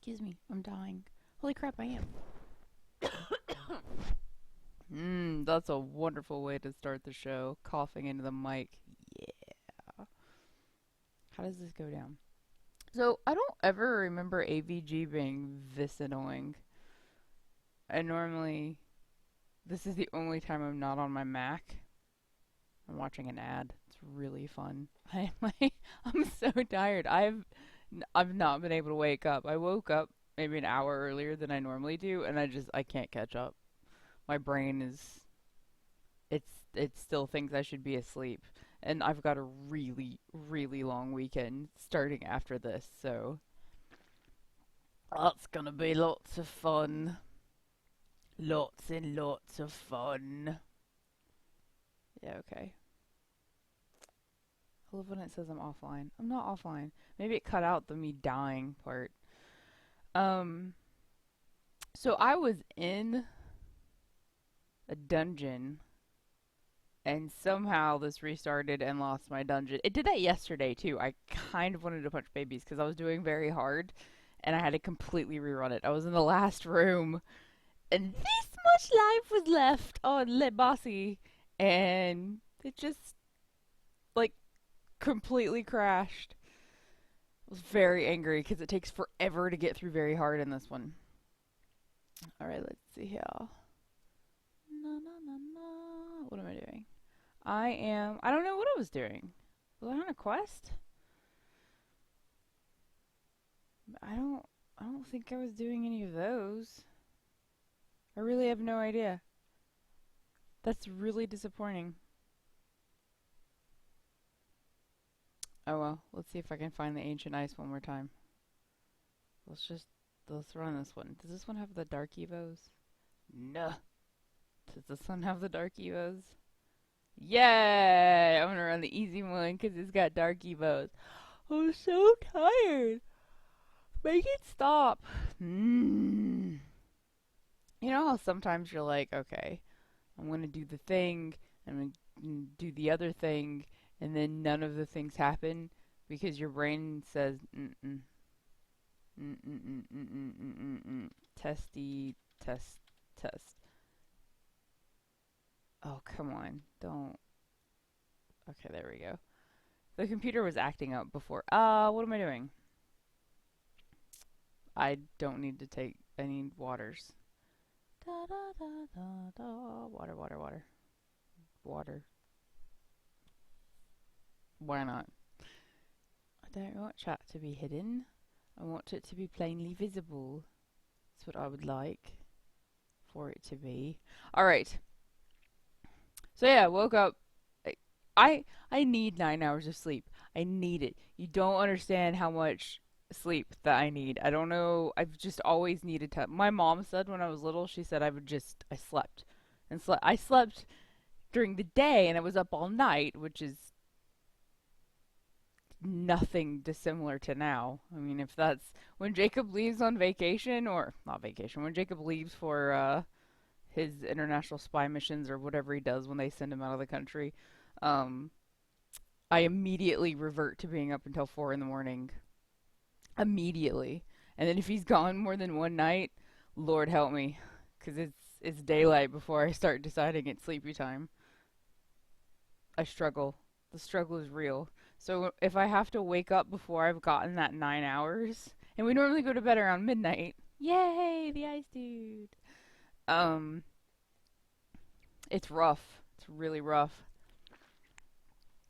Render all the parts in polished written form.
Excuse me, I'm dying. Holy crap, I am. That's a wonderful way to start the show. Coughing into the mic. Yeah. How does this go down? So, I don't ever remember AVG being this annoying. I normally. This is the only time I'm not on my Mac. I'm watching an ad. It's really fun. I'm so tired. I've not been able to wake up. I woke up maybe an hour earlier than I normally do, and I can't catch up. My brain is it still thinks I should be asleep. And I've got a really, really long weekend starting after this, so that's gonna be lots of fun. Lots and lots of fun. Yeah, okay. I love when it says I'm offline. I'm not offline. Maybe it cut out the me dying part. Um, so I was in a dungeon and somehow this restarted and lost my dungeon. It did that yesterday too. I kind of wanted to punch babies because I was doing very hard and I had to completely rerun it. I was in the last room and this much life was left on Le Bossy and it just like completely crashed. I was very angry because it takes forever to get through very hard in this one. Alright, let's see here. No, no, no, no. What am I doing? I don't know what I was doing. Was I on a quest? I don't, I don't think I was doing any of those. I really have no idea. That's really disappointing. Oh well, let's see if I can find the ancient ice one more time. Let's just, let's run this one. Does this one have the dark evos? No. Does this one have the dark evos? Yay! I'm gonna run the easy one because it's got dark evos. I'm so tired. Make it stop. You know how sometimes you're like, okay, I'm gonna do the thing, I'm gonna do the other thing, and then none of the things happen because your brain says, mm-mm, mm-mm, mm-mm, mm-mm, mm-mm, mm-mm. Testy, test, test. Oh, come on. Don't. Okay, there we go. The computer was acting up before. What am I doing? I don't need to take. I need waters. Da da da da da. Water, water, water. Water. Why not? I don't want chat to be hidden. I want it to be plainly visible. That's what I would like for it to be. Alright. So yeah, woke up. I need 9 hours of sleep. I need it. You don't understand how much sleep that I need. I don't know. I've just always needed to. My mom said when I was little, she said I slept and slept. I slept during the day and I was up all night, which is nothing dissimilar to now. I mean, if that's when Jacob leaves on vacation or not vacation, when Jacob leaves for his international spy missions or whatever he does when they send him out of the country, um, I immediately revert to being up until 4 in the morning. Immediately. And then if he's gone more than one night, Lord help me, because it's daylight before I start deciding it's sleepy time. I struggle. The struggle is real. So if I have to wake up before I've gotten that 9 hours, and we normally go to bed around midnight, yay, the ice dude. Um, it's rough. It's really rough.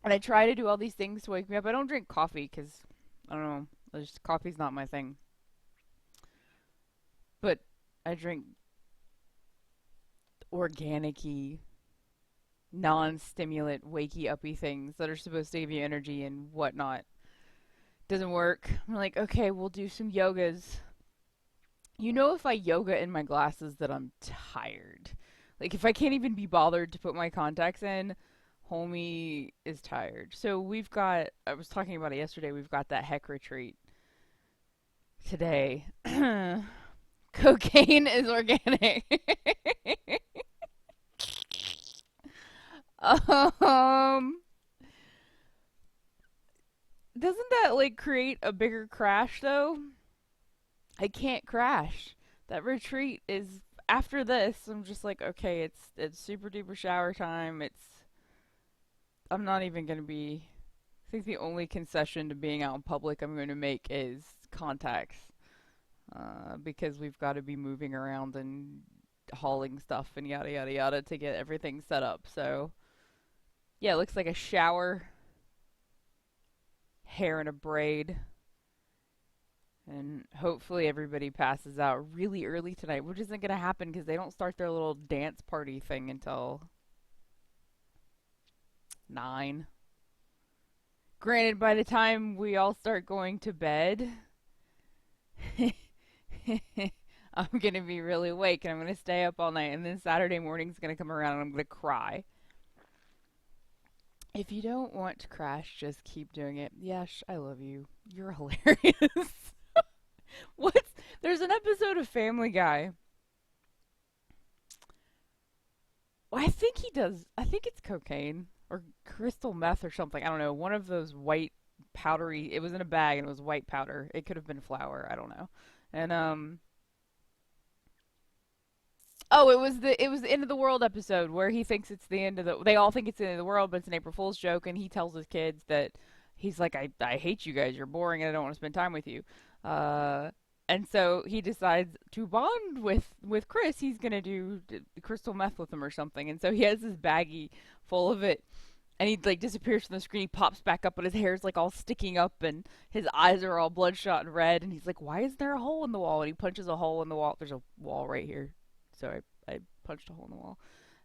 And I try to do all these things to wake me up. I don't drink coffee because I don't know. Coffee's not my thing. But I drink organic-y, non-stimulant, wakey-uppy things that are supposed to give you energy and whatnot. Doesn't work. I'm like, okay, we'll do some yogas. You know, if I yoga in my glasses, that I'm tired. Like, if I can't even be bothered to put my contacts in, homie is tired. So we've got, I was talking about it yesterday, we've got that heck retreat today. Cocaine is organic. um, doesn't that like create a bigger crash though? I can't crash. That retreat is after this. I'm just like, okay, it's super duper shower time. I'm not even gonna be. I think the only concession to being out in public I'm going to make is contacts, because we've got to be moving around and hauling stuff and yada yada yada to get everything set up. So yeah, it looks like a shower, hair in a braid, and hopefully everybody passes out really early tonight, which isn't going to happen because they don't start their little dance party thing until 9. Granted, by the time we all start going to bed, I'm going to be really awake and I'm going to stay up all night, and then Saturday morning's going to come around and I'm going to cry. If you don't want to crash, just keep doing it. Yash, I love you. You're hilarious. What's There's an episode of Family Guy. Well, I think he does. I think it's cocaine or crystal meth or something. I don't know. One of those white powdery. It was in a bag and it was white powder. It could have been flour. I don't know. And oh, it was the end of the world episode where he thinks it's the end of the. They all think it's the end of the world, but it's an April Fool's joke, and he tells his kids that he's like, I hate you guys. You're boring, and I don't want to spend time with you. Uh, and so he decides to bond with Chris. He's gonna do crystal meth with him or something, and so he has this baggie full of it. And he like disappears from the screen. He pops back up, but his hair's like all sticking up, and his eyes are all bloodshot and red. And he's like, "Why is there a hole in the wall?" And he punches a hole in the wall. There's a wall right here, so I punched a hole in the wall,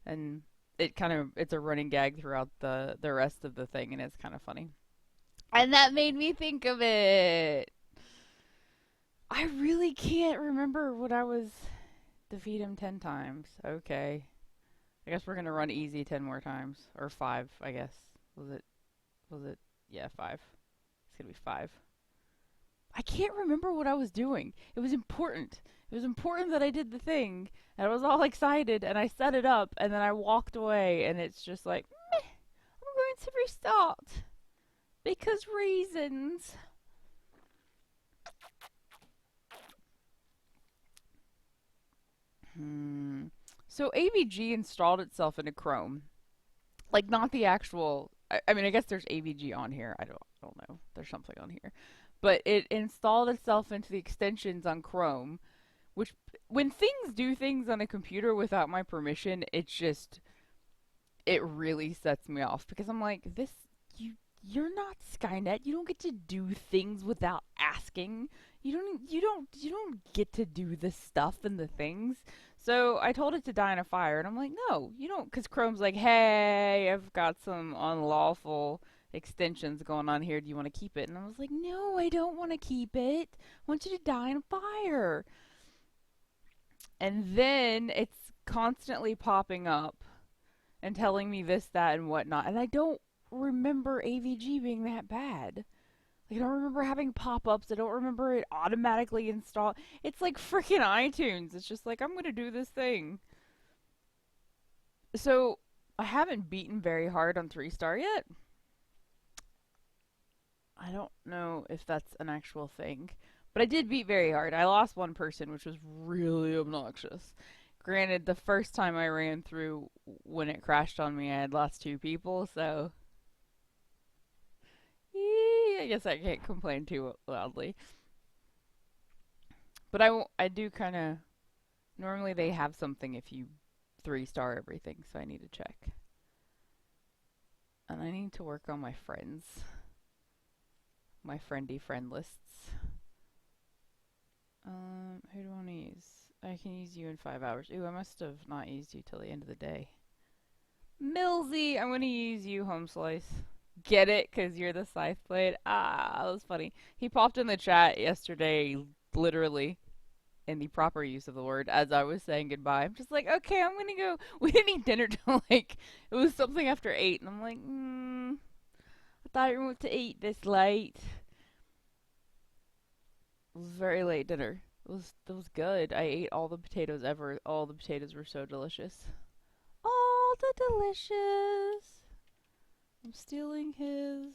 and it's a running gag throughout the rest of the thing, and it's kind of funny. And that made me think of it. I really can't remember what I was. Defeat him 10 times. Okay, I guess we're gonna run easy 10 more times, or 5. I guess was it was it yeah, 5. It's gonna be 5. I can't remember what I was doing. It was important. It was important that I did the thing, and I was all excited, and I set it up, and then I walked away, and it's just like, meh, I'm going to restart. Because reasons. Hmm. So AVG installed itself into Chrome. Like, not the actual. I mean, I guess there's AVG on here. I don't know. There's something on here. But it installed itself into the extensions on Chrome, which when things do things on a computer without my permission, it really sets me off because I'm like, you're not Skynet. You don't get to do things without asking. You don't get to do the stuff and the things. So I told it to die in a fire, and I'm like, no, you don't, because Chrome's like, hey, I've got some unlawful extensions going on here. Do you want to keep it? And I was like, no, I don't want to keep it. I want you to die in a fire. And then it's constantly popping up and telling me this, that, and whatnot. And I don't remember AVG being that bad. Like, I don't remember having pop ups. I don't remember it automatically install. It's like freaking iTunes. It's just like, I'm going to do this thing. So, I haven't beaten very hard on 3 star yet. I don't know if that's an actual thing. But I did beat very hard. I lost one person, which was really obnoxious. Granted, the first time I ran through when it crashed on me, I had lost 2 people, so I guess I can't complain too loudly. But I do kind of. Normally they have something if you 3 star everything, so I need to check. And I need to work on my friends. My friendy friend lists. Who do I want to use? I can use you in 5 hours. Ooh, I must have not used you till the end of the day. Millsy, I'm gonna use you, Home Slice. Get it? Because you're the scythe blade? Ah, that was funny. He popped in the chat yesterday, literally, in the proper use of the word, as I was saying goodbye. I'm just like, okay, I'm gonna go. We didn't eat dinner till like, it was something after 8, and I'm like, I thought you were to eat this late. It was very late dinner. It was good. I ate all the potatoes ever. All the potatoes were so delicious. All the delicious. I'm stealing his.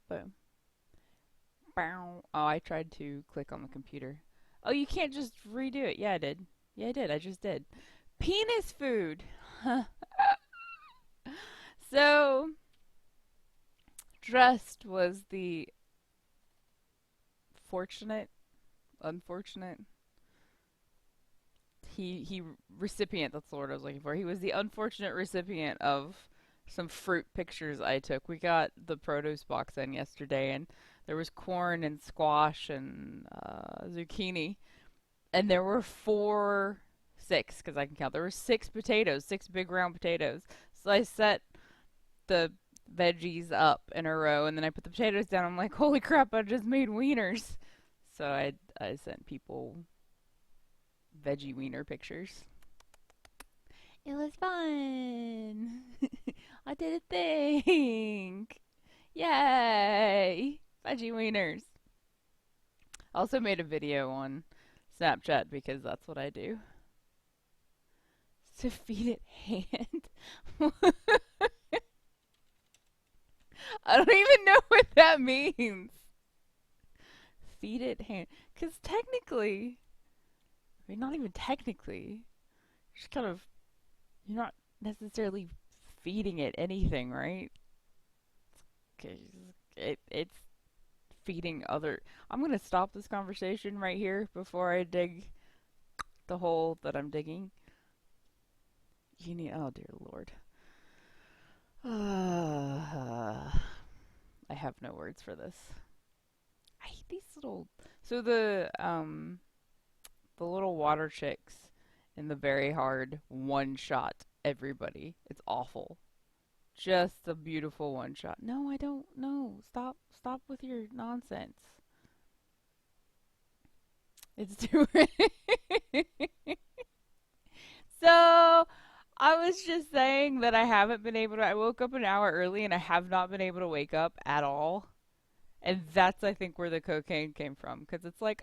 Boom. Bow. Oh, I tried to click on the computer. Oh, you can't just redo it. Yeah, I did. Yeah, I did. I just did. Penis food. So, dressed was the fortunate, unfortunate. He recipient. That's the word I was looking for. He was the unfortunate recipient of some fruit pictures I took. We got the produce box in yesterday, and there was corn and squash and zucchini, and there were six, because I can count. There were six potatoes, six big round potatoes. So I set the veggies up in a row, and then I put the potatoes down. I'm like, holy crap! I just made wieners. So I sent people veggie wiener pictures. It was fun. I did a thing. Yay! Veggie wieners. I also made a video on Snapchat because that's what I do. To feed it hand. I don't even know what that means. Feed it hand. Because technically, I mean, not even technically, just kind of, you're not necessarily feeding it anything, right? 'Cause it's feeding other. I'm going to stop this conversation right here before I dig the hole that I'm digging. You need. Oh, dear Lord. I have no words for this. I hate these little. So the little water chicks in the very hard one shot everybody. It's awful. Just a beautiful one shot. No, I don't know. Stop with your nonsense. It's too. So I was just saying that I haven't been able to. I woke up an hour early and I have not been able to wake up at all. And that's, I think, where the cocaine came from. Because it's like,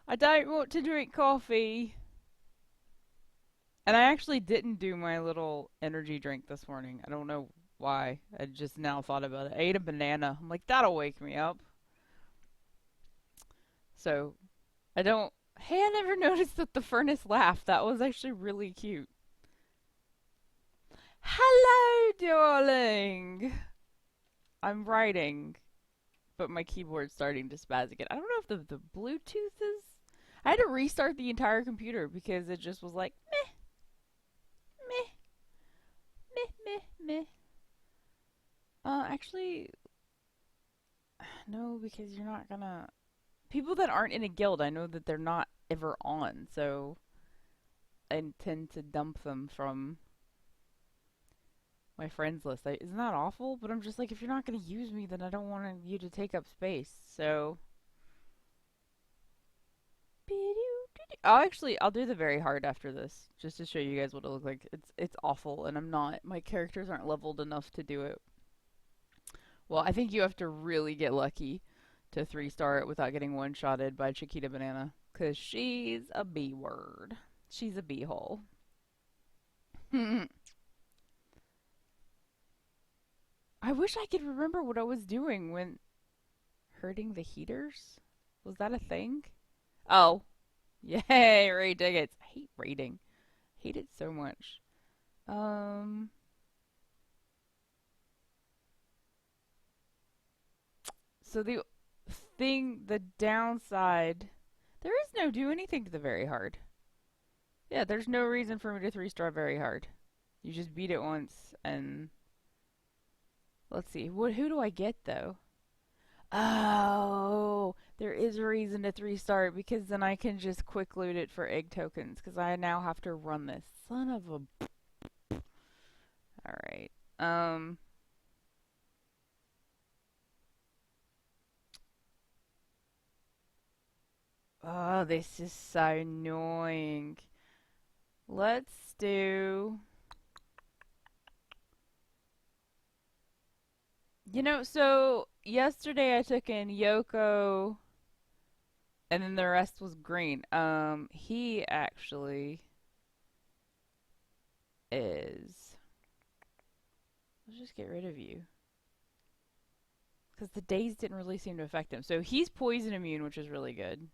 I don't want to drink coffee. And I actually didn't do my little energy drink this morning. I don't know why. I just now thought about it. I ate a banana. I'm like, that'll wake me up. So, I don't. Hey, I never noticed that the furnace laughed. That was actually really cute. Hello, darling. I'm writing, but my keyboard's starting to spaz again. I don't know if the Bluetooth is. I had to restart the entire computer because it just was like meh, meh, meh, meh, meh. Actually, no, because you're not gonna. People that aren't in a guild, I know that they're not ever on, so I tend to dump them from my friends list. Isn't that awful? But I'm just like, if you're not gonna use me, then I don't want you to take up space. So I'll do the very hard after this, just to show you guys what it looks like. It's awful, and I'm not. My characters aren't leveled enough to do it. Well, I think you have to really get lucky to 3-star it without getting one-shotted by Chiquita Banana, cause she's a B word. She's a B hole. I wish I could remember what I was doing when hurting the heaters. Was that a thing? Oh, yay, Ray Diggits. I hate rating. Hate it so much. Um, so the downside, there is no do anything to the very hard. Yeah, there's no reason for me to 3-star very hard. You just beat it once, and let's see. Who do I get though? Oh, there is a reason to 3-star it because then I can just quick loot it for egg tokens because I now have to run this. Son of a. All right. Oh, this is so annoying. Let's do. So yesterday I took in Yoko, and then the rest was green. He actually is. Let's just get rid of you. Because the days didn't really seem to affect him. So he's poison immune, which is really good.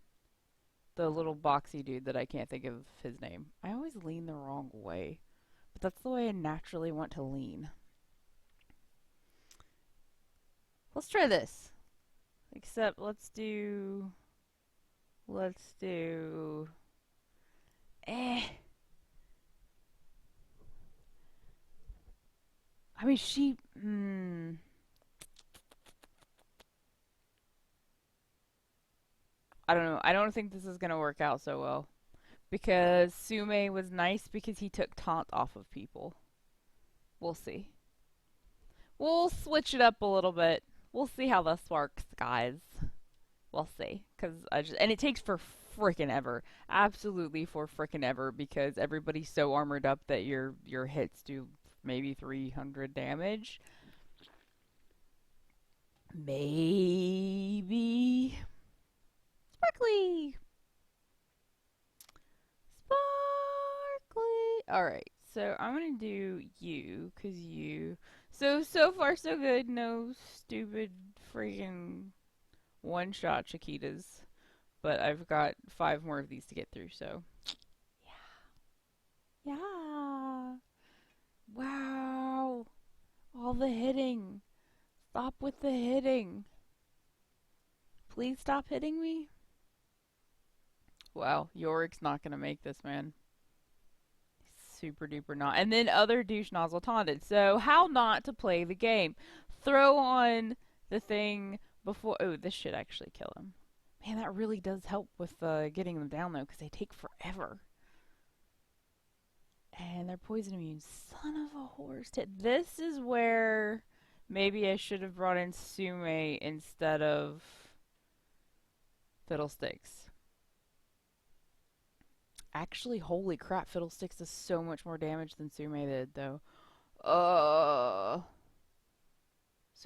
The little boxy dude that I can't think of his name. I always lean the wrong way. But that's the way I naturally want to lean. Let's try this. Except let's do... Let's do... Eh. I mean, she... I don't know. I don't think this is going to work out so well. Because Sume was nice because he took taunt off of people. We'll see. We'll switch it up a little bit. We'll see how this works, guys. We'll see. And it takes for frickin' ever. Absolutely for frickin' ever because everybody's so armored up that your hits do maybe 300 damage. Maybe. Sparkly! Sparkly! Alright, so I'm gonna do you, cause you... So far so good. No stupid freaking one-shot Chiquitas. But I've got 5 more of these to get through, so... Yeah. Yeah. Wow. All the hitting. Stop with the hitting. Please stop hitting me. Wow, Yorick's not gonna make this, man. Super duper not. And then other douche nozzle taunted. So how not to play the game? Throw on the thing before. Oh, this should actually kill him. Man, that really does help with getting them down though, because they take forever. And they're poison immune. Son of a horse. This is where maybe I should have brought in Sume instead of Fiddlesticks. Actually, holy crap, Fiddlesticks does so much more damage than Sume did, though. So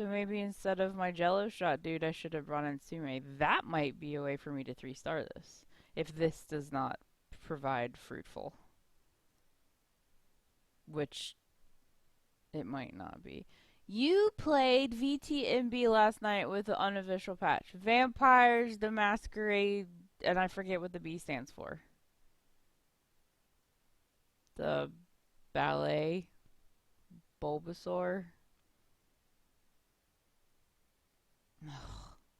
maybe instead of my Jello Shot dude, I should have brought in Sume. That might be a way for me to 3-star this. If this does not provide fruitful. Which it might not be. You played VTMB last night with the unofficial patch. Vampires, the Masquerade, and I forget what the B stands for. The ballet, Bulbasaur.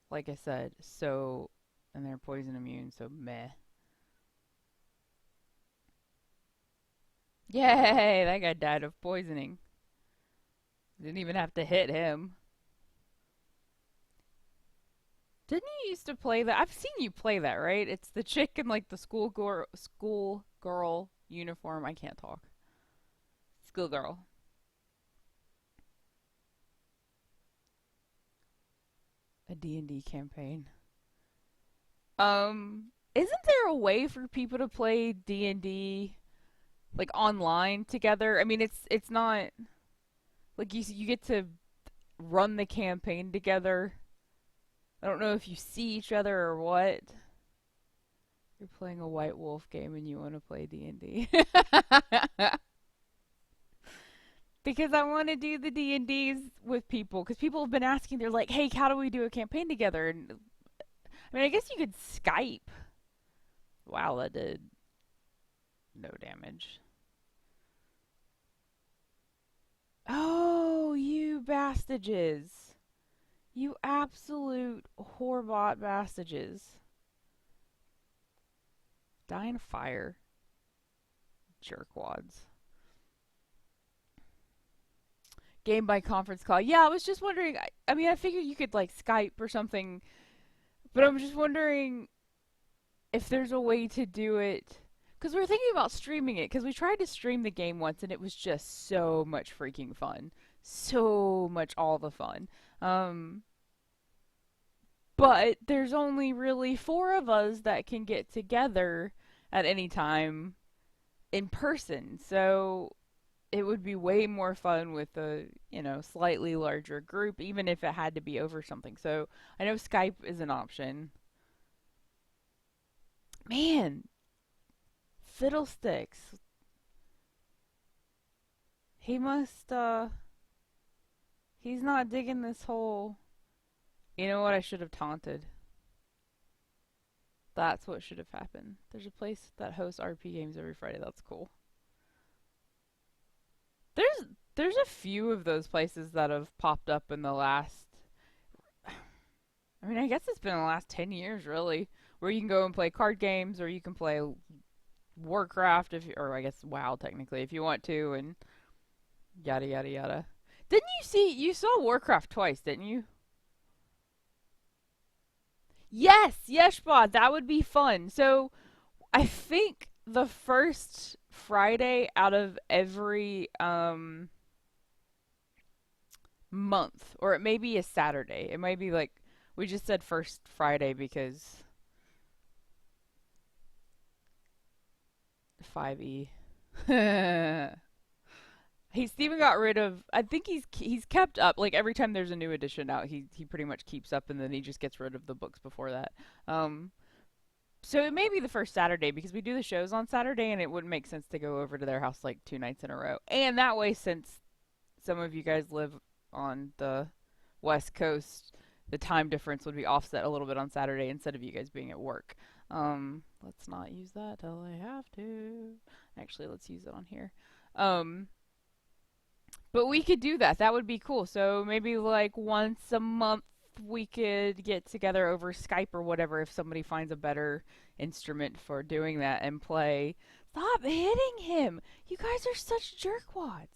Like I said, so, and they're poison immune, so meh. Yay! That guy died of poisoning. Didn't even have to hit him. Didn't you used to play that? I've seen you play that, right? It's the chick in like the school girl uniform. I can't talk. Schoolgirl. A D&D campaign. Isn't there a way for people to play D&D like online together? I mean, it's not like you get to run the campaign together. I don't know if you see each other or what. You're playing a White Wolf game and you want to play D&D. Because I want to do the D&Ds with people. Because people have been asking, they're like, hey, how do we do a campaign together? And I mean, I guess you could Skype. Wow, that did no damage. Oh, you bastages. You absolute whorebot bastages. Die in fire. Jerkwads. Game by conference call. Yeah, I was just wondering. I mean, I figured you could like Skype or something, but I'm just wondering if there's a way to do it. Because we were thinking about streaming it, because we tried to stream the game once and it was just so much freaking fun. So much all the fun. But there's only really 4 of us that can get together at any time in person. So it would be way more fun with a, slightly larger group, even if it had to be over something. So I know Skype is an option. Man, Fiddlesticks. He must, he's not digging this whole You know what? I should have taunted. That's what should have happened. There's a place that hosts RP games every Friday. That's cool. There's there's a few of those places that have popped up in the last. I mean, I guess it's been in the last 10 years, really, where you can go and play card games, or you can play Warcraft, or I guess WoW technically, if you want to, and yada yada yada. Didn't you saw Warcraft twice, didn't you? Yes, yes, Bod, that would be fun. So I think the first Friday out of every month, or it may be a Saturday. It might be like we just said first Friday because 5e. He's even got rid of. I think he's kept up. Like every time there's a new edition out, he pretty much keeps up, and then he just gets rid of the books before that. Um, so it may be the first Saturday because we do the shows on Saturday, and it wouldn't make sense to go over to their house like 2 nights in a row. And that way, since some of you guys live on the West Coast, the time difference would be offset a little bit on Saturday instead of you guys being at work. Let's not use that till I have to. Actually, let's use it on here. Um, but we could do that. That would be cool. So maybe like once a month we could get together over Skype or whatever if somebody finds a better instrument for doing that and play. Stop hitting him! You guys are such jerkwads.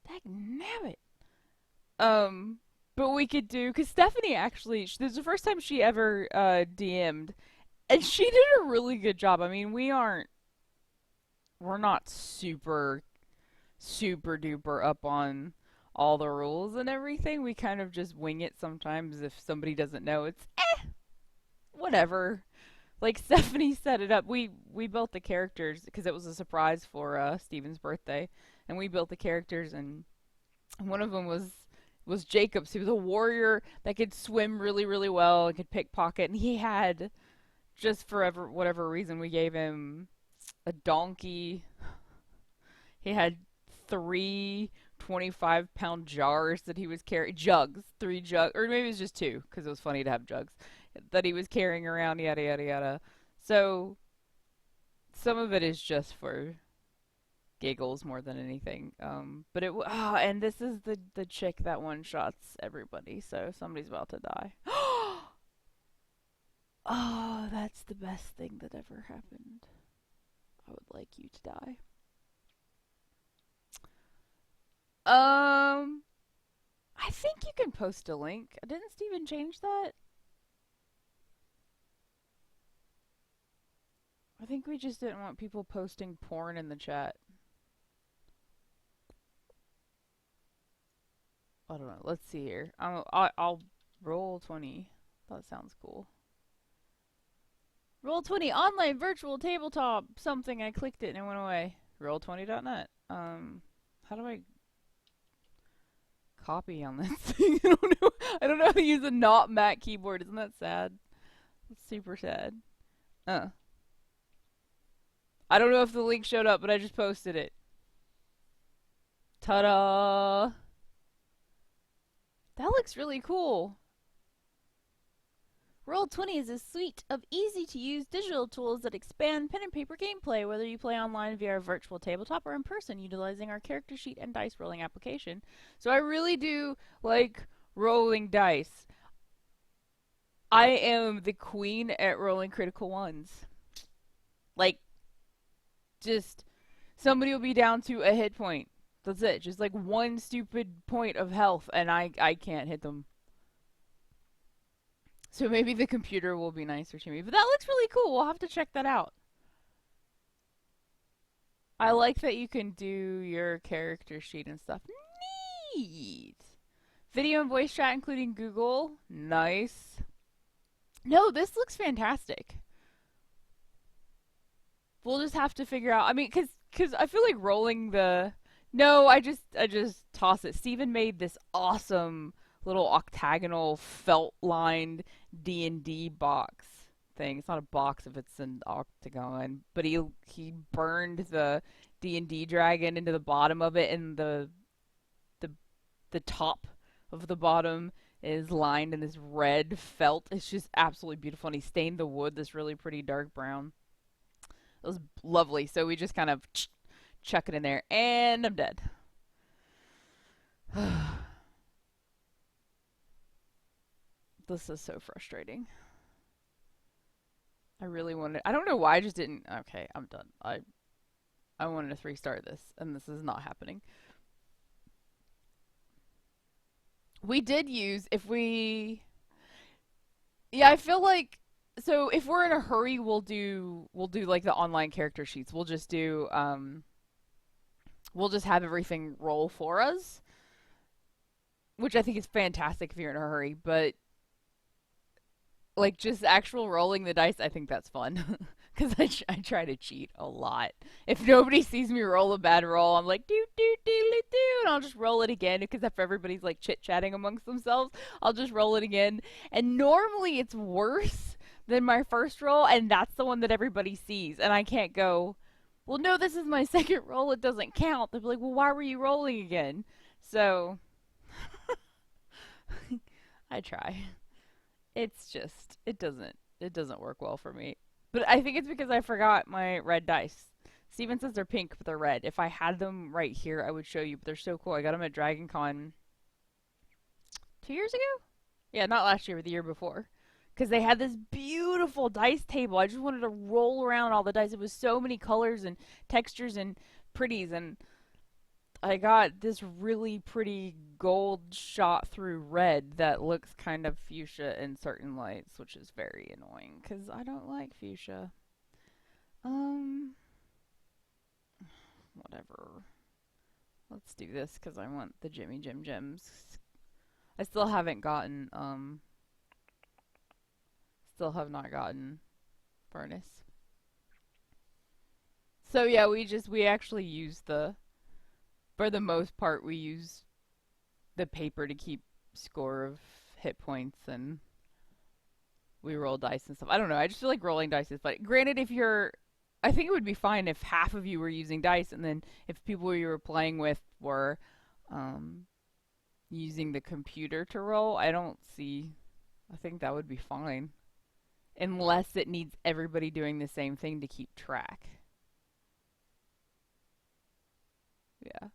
Dag nabbit. Um, but we could do because Stephanie actually this is the first time she ever DM'd, and she did a really good job. I mean, we're not super duper up on all the rules and everything. We kind of just wing it sometimes if somebody doesn't know. It's whatever. Like Stephanie set it up. We built the characters because it was a surprise for Steven's birthday, and we built the characters, and one of them was Jacobs. He was a warrior that could swim really really well and could pickpocket, and he had just forever whatever reason we gave him a donkey. He had three 25-pound jars that he was carrying, jugs, three jugs, or maybe it was just two because it was funny to have jugs that he was carrying around, yada yada yada. So some of it is just for giggles more than anything. But and this is the chick that one shots everybody, so somebody's about to die. Oh, that's the best thing that ever happened. I would like you to die. Um, I think you can post a link. Didn't Steven change that? I think we just didn't want people posting porn in the chat. I don't know. Let's see here. I'll roll 20. That sounds cool. Roll 20 online virtual tabletop something. I clicked it and it went away. Roll20.net. How do I copy on this thing? I don't know. I don't know how to use a not Mac keyboard. Isn't that sad? It's super sad. Uh. I don't know if the link showed up, but I just posted it. Ta-da! That looks really cool. Roll20 is a suite of easy-to-use digital tools that expand pen and paper gameplay, whether you play online via our virtual tabletop or in person, utilizing our character sheet and dice rolling application. So I really do like rolling dice. I am the queen at rolling critical ones. Like, just somebody will be down to a hit point. That's it. Just like one stupid point of health, and I can't hit them. So maybe the computer will be nicer to me. But that looks really cool. We'll have to check that out. I like that you can do your character sheet and stuff. Neat. Video and voice chat, including Google. Nice. No, this looks fantastic. We'll just have to figure out. I mean, cause I feel like rolling the. No, I just toss it. Steven made this awesome little octagonal felt lined D&D box thing. It's not a box if it's an octagon, but he burned the D&D dragon into the bottom of it, and the top of the bottom is lined in this red felt. It's just absolutely beautiful. And he stained the wood this really pretty dark brown. It was lovely. So we just kind of chuck it in there, and I'm dead. This is so frustrating. I really wanted. I don't know why I just didn't. Okay, I'm done. I wanted to restart this, and this is not happening. We did use if we. Yeah, I feel like so if we're in a hurry, we'll do like the online character sheets. We'll just have everything roll for us, which I think is fantastic if you're in a hurry. But like just actual rolling the dice, I think that's fun because I try to cheat a lot. If nobody sees me roll a bad roll, I'm like do do do do, and I'll just roll it again because if everybody's like chit chatting amongst themselves, I'll just roll it again. And normally it's worse than my first roll, and that's the one that everybody sees, and I can't go. Well, no, this is my second roll. It doesn't count. They'll be like, well, why were you rolling again? So I try. It's just it doesn't work well for me. But I think it's because I forgot my red dice. Steven says they're pink, but they're red. If I had them right here, I would show you. But they're so cool. I got them at Dragon Con 2 years ago. Yeah, not last year, but the year before. Because they had this beautiful dice table. I just wanted to roll around all the dice. It was so many colors and textures and pretties, and I got this really pretty gold shot through red that looks kind of fuchsia in certain lights, which is very annoying because I don't like fuchsia. Um, Whatever. Let's do this because I want the Jimmy Jim Gems. I still have not gotten furnace. So yeah, we actually use for the most part, we use the paper to keep score of hit points, and we roll dice and stuff. I don't know. I just feel like rolling dice is fun. Granted, I think it would be fine if half of you were using dice, and then if people you were playing with were um, using the computer to roll. I don't see. I think that would be fine, unless it needs everybody doing the same thing to keep track. Yeah.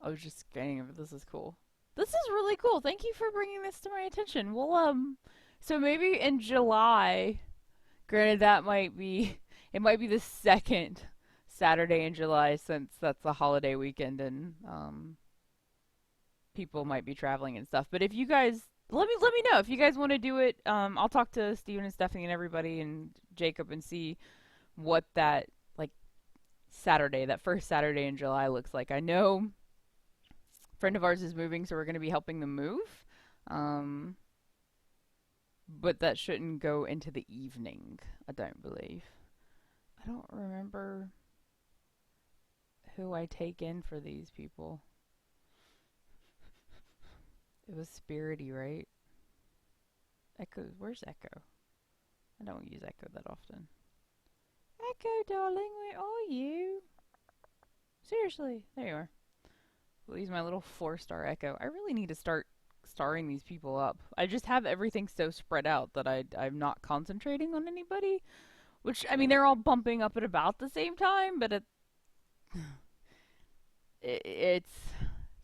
I was just scanning it. This is cool. This is really cool. Thank you for bringing this to my attention. Well, so maybe in July, granted that might be, it might be the second Saturday in July since that's the holiday weekend and people might be traveling and stuff. But if you guys, let me know if you guys want to do it. I'll talk to Steven and Stephanie and everybody and Jacob and see what that like Saturday, that first Saturday in July looks like. I know a friend of ours is moving, so we're going to be helping them move. Um, but that shouldn't go into the evening, I don't believe. I don't remember who I take in for these people. It was Spirity, right? Echo, where's Echo? I don't use Echo that often. Echo, darling, where are you? Seriously, there you are. We'll use my little 4-star Echo. I really need to start starring these people up. I just have everything so spread out that I'm not concentrating on anybody. Which, I mean, they're all bumping up at about the same time, but it's...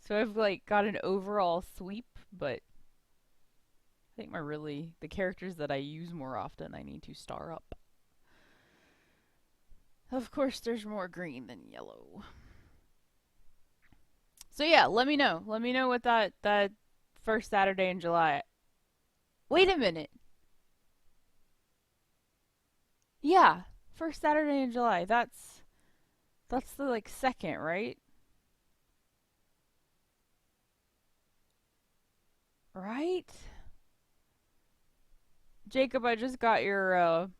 So I've, like, got an overall sweep, but I think the characters that I use more often, I need to star up. Of course, there's more green than yellow. So yeah, let me know. Let me know what that first Saturday in July. Wait a minute. Yeah, first Saturday in July. That's the like second, right? Right? Jacob, I just got your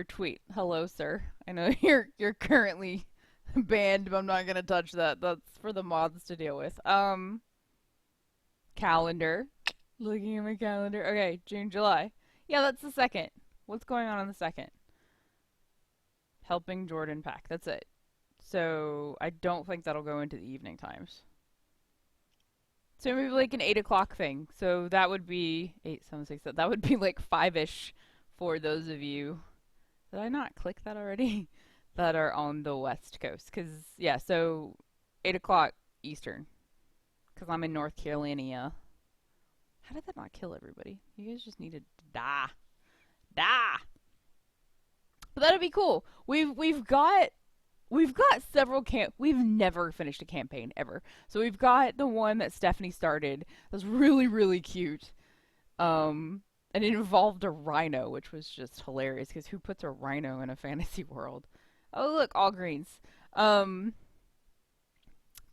tweet. Hello, sir. I know you're currently banned, but I'm not gonna touch that. That's for the mods to deal with. Calendar. Looking at my calendar. Okay, June, July. Yeah, that's the second. What's going on the second? Helping Jordan pack. That's it. So I don't think that'll go into the evening times. So maybe like an 8 o'clock thing. So that would be 8, 7, 6. That would be like 5ish for those of you. Did I not click that already? That are on the West Coast. Because, yeah, so 8 o'clock Eastern. Because I'm in North Carolina. How did that not kill everybody? You guys just needed to die. Die! But that'd be cool. We've got several We've never finished a campaign ever. So we've got the one that Stephanie started. That's really really cute. And it involved a rhino, which was just hilarious because who puts a rhino in a fantasy world? Oh look, all greens. Um,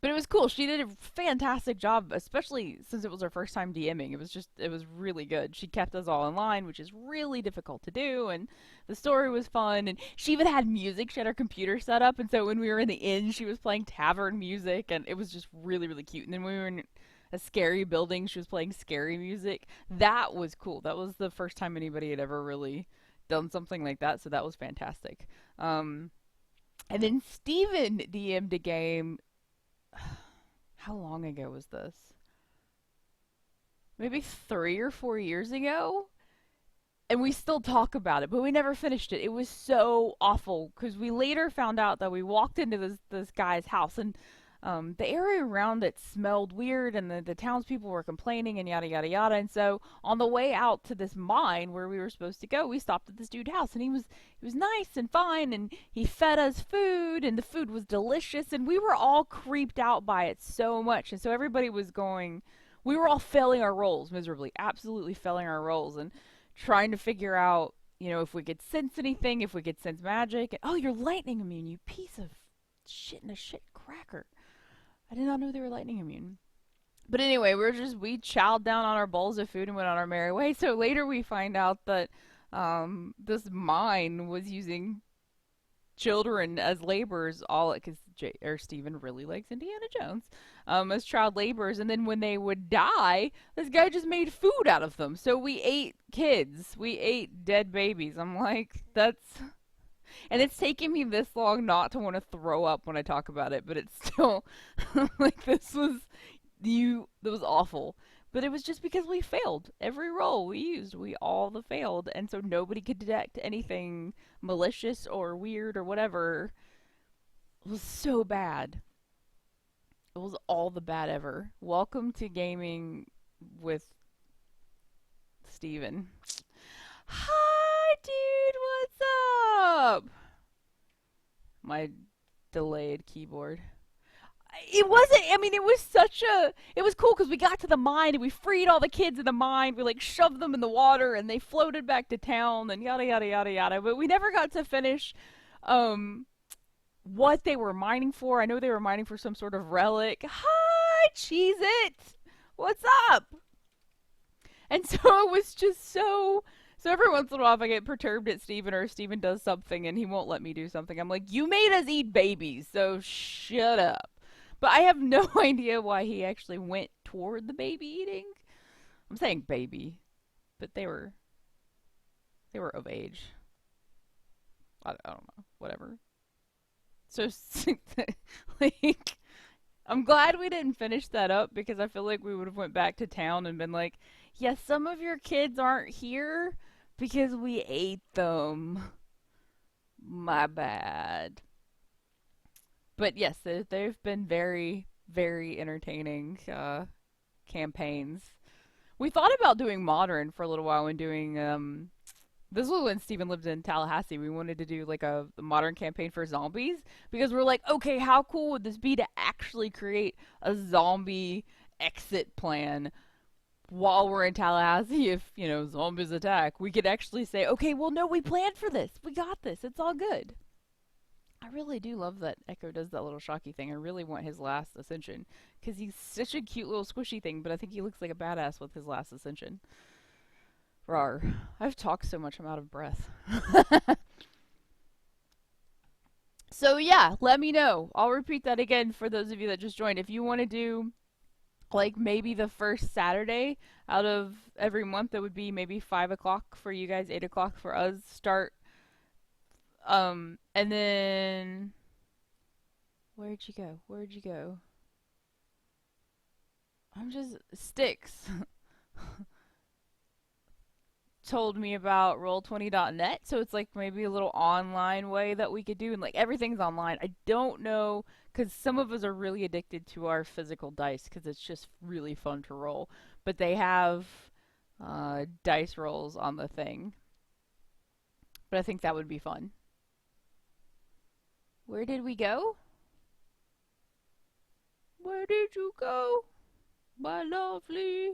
but it was cool. She did a fantastic job, especially since it was her first time DMing. It was really good. She kept us all in line, which is really difficult to do, and the story was fun. And she even had music. She had her computer set up, and so when we were in the inn, she was playing tavern music, and it was just really really cute. And then when we were in a scary building, she was playing scary music. That was cool. That was the first time anybody had ever really done something like that, so that was fantastic. Um, and then Steven DM'd a game. How long ago was this? Maybe 3 or 4 years ago? And we still talk about it, but we never finished it. It was so awful because we later found out that we walked into this guy's house and the area around it smelled weird, and the townspeople were complaining and yada yada yada. And so on the way out to this mine where we were supposed to go, we stopped at this dude's house, and he was nice and fine, and he fed us food, and the food was delicious, and we were all creeped out by it so much, and so everybody was going. We were all failing our roles miserably, absolutely failing our roles, and trying to figure out, if we could sense anything, if we could sense magic. And, oh, you're lightning immune, you piece of shit in a shit cracker. I did not know they were lightning immune. But anyway, we chowed down on our bowls of food and went on our merry way. So later we find out that this mine was using children as laborers, all because Stephen really likes Indiana Jones, as child laborers, and then when they would die, this guy just made food out of them. So we ate kids, we ate dead babies. I'm like, that's and it's taken me this long not to want to throw up when I talk about it, but it's still like that was awful. But it was just because we failed every roll we used. We all the failed, and so nobody could detect anything malicious or weird or whatever. It was so bad. It was all the bad ever. Welcome to gaming with Steven. Hi, dude. What's up? My delayed keyboard. It wasn't. I mean, it was such a. It was cool because we got to the mine and we freed all the kids in the mine. We like shoved them in the water and they floated back to town and yada yada yada yada. But we never got to finish um, what they were mining for. I know they were mining for some sort of relic. Hi, Cheese It. What's up? And so it was just so. So every once in a while, if I get perturbed at Steven or if Steven does something and he won't let me do something, I'm like, you made us eat babies, so shut up. But I have no idea why he actually went toward the baby eating. I'm saying baby, but they were of age. I don't know, whatever. So like I'm glad we didn't finish that up because I feel like we would have went back to town and been like, "Yes, yeah, some of your kids aren't here because we ate them. My bad." But yes, they've been very, very entertaining campaigns. We thought about doing modern for a little while and doing. This was when Steven lived in Tallahassee. We wanted to do like a modern campaign for zombies because we're like, okay, how cool would this be to actually create a zombie exit plan while we're in Tallahassee? If zombies attack, we could actually say, okay, well, no, we planned for this. We got this. It's all good. I really do love that Echo does that little shocky thing. I really want his last ascension because he's such a cute little squishy thing, but I think he looks like a badass with his last ascension. Rar. I've talked so much I'm out of breath. So yeah, let me know. I'll repeat that again for those of you that just joined. If you want to do like maybe the first Saturday out of every month, that would be maybe 5 o'clock for you guys, 8 o'clock for us. Start and then where'd you go? Where'd you go? I'm just Sticks told me about roll20.net, so it's like maybe a little online way that we could do, and like everything's online. I don't know, because some of us are really addicted to our physical dice because it's just really fun to roll, but they have dice rolls on the thing, but I think that would be fun. Where did we go? Where did you go, my lovely?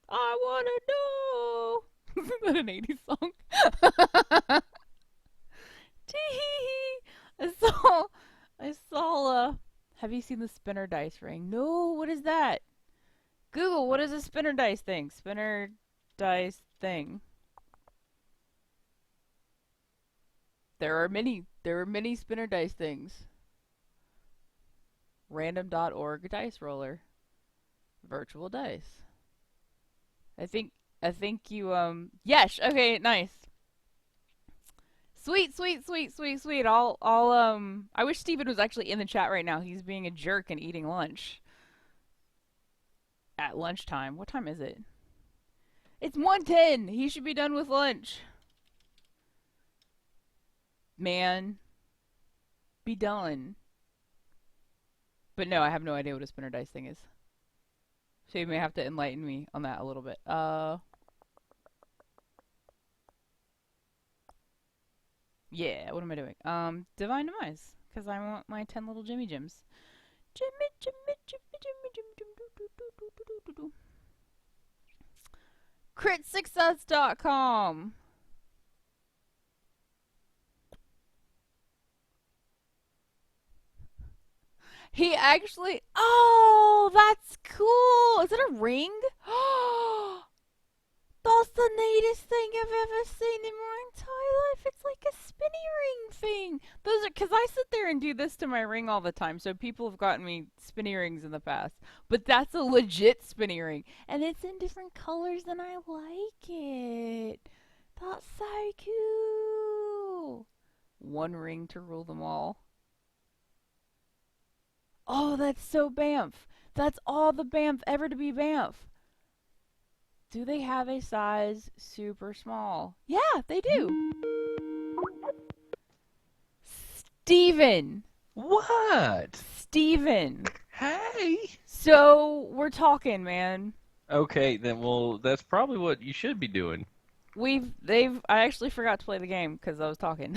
I wanna know. Isn't that an 80s song? Tee. I saw. I saw. Have you seen the spinner dice ring? No. What is that? Google. What is a spinner dice thing? Spinner dice thing. There are many. There are many spinner dice things. Random.org dice roller. Virtual dice. I think. I think you. Yes. Okay. Nice. Sweet, sweet, sweet, sweet, sweet. I wish Steven was actually in the chat right now. He's being a jerk and eating lunch at lunchtime. What time is it? It's 1:10. He should be done with lunch. Man, be done. But no, I have no idea what a spinner dice thing is. So you may have to enlighten me on that a little bit. Yeah, what am I doing? Divine Demise. Because I want my 10 little Jimmy Jims. Jimmy, Jimmy, Jimmy, Jimmy, Jimmy, Jimmy, CritSuccess.com. He actually. Oh, that's cool. Is it a ring? That's the neatest thing I've ever seen in my entire life. It's like a spinny ring thing. Those are because I sit there and do this to my ring all the time. So people have gotten me spinny rings in the past. But that's a legit spinny ring, and it's in different colors, and I like it. That's so cool. One ring to rule them all. Oh, that's so Banff. That's all the Banff ever to be Banff. Do they have a size super small? Yeah, they do. Steven. What? Steven. Hey. So, we're talking, man. Okay, then, well, that's probably what you should be doing. I actually forgot to play the game because I was talking.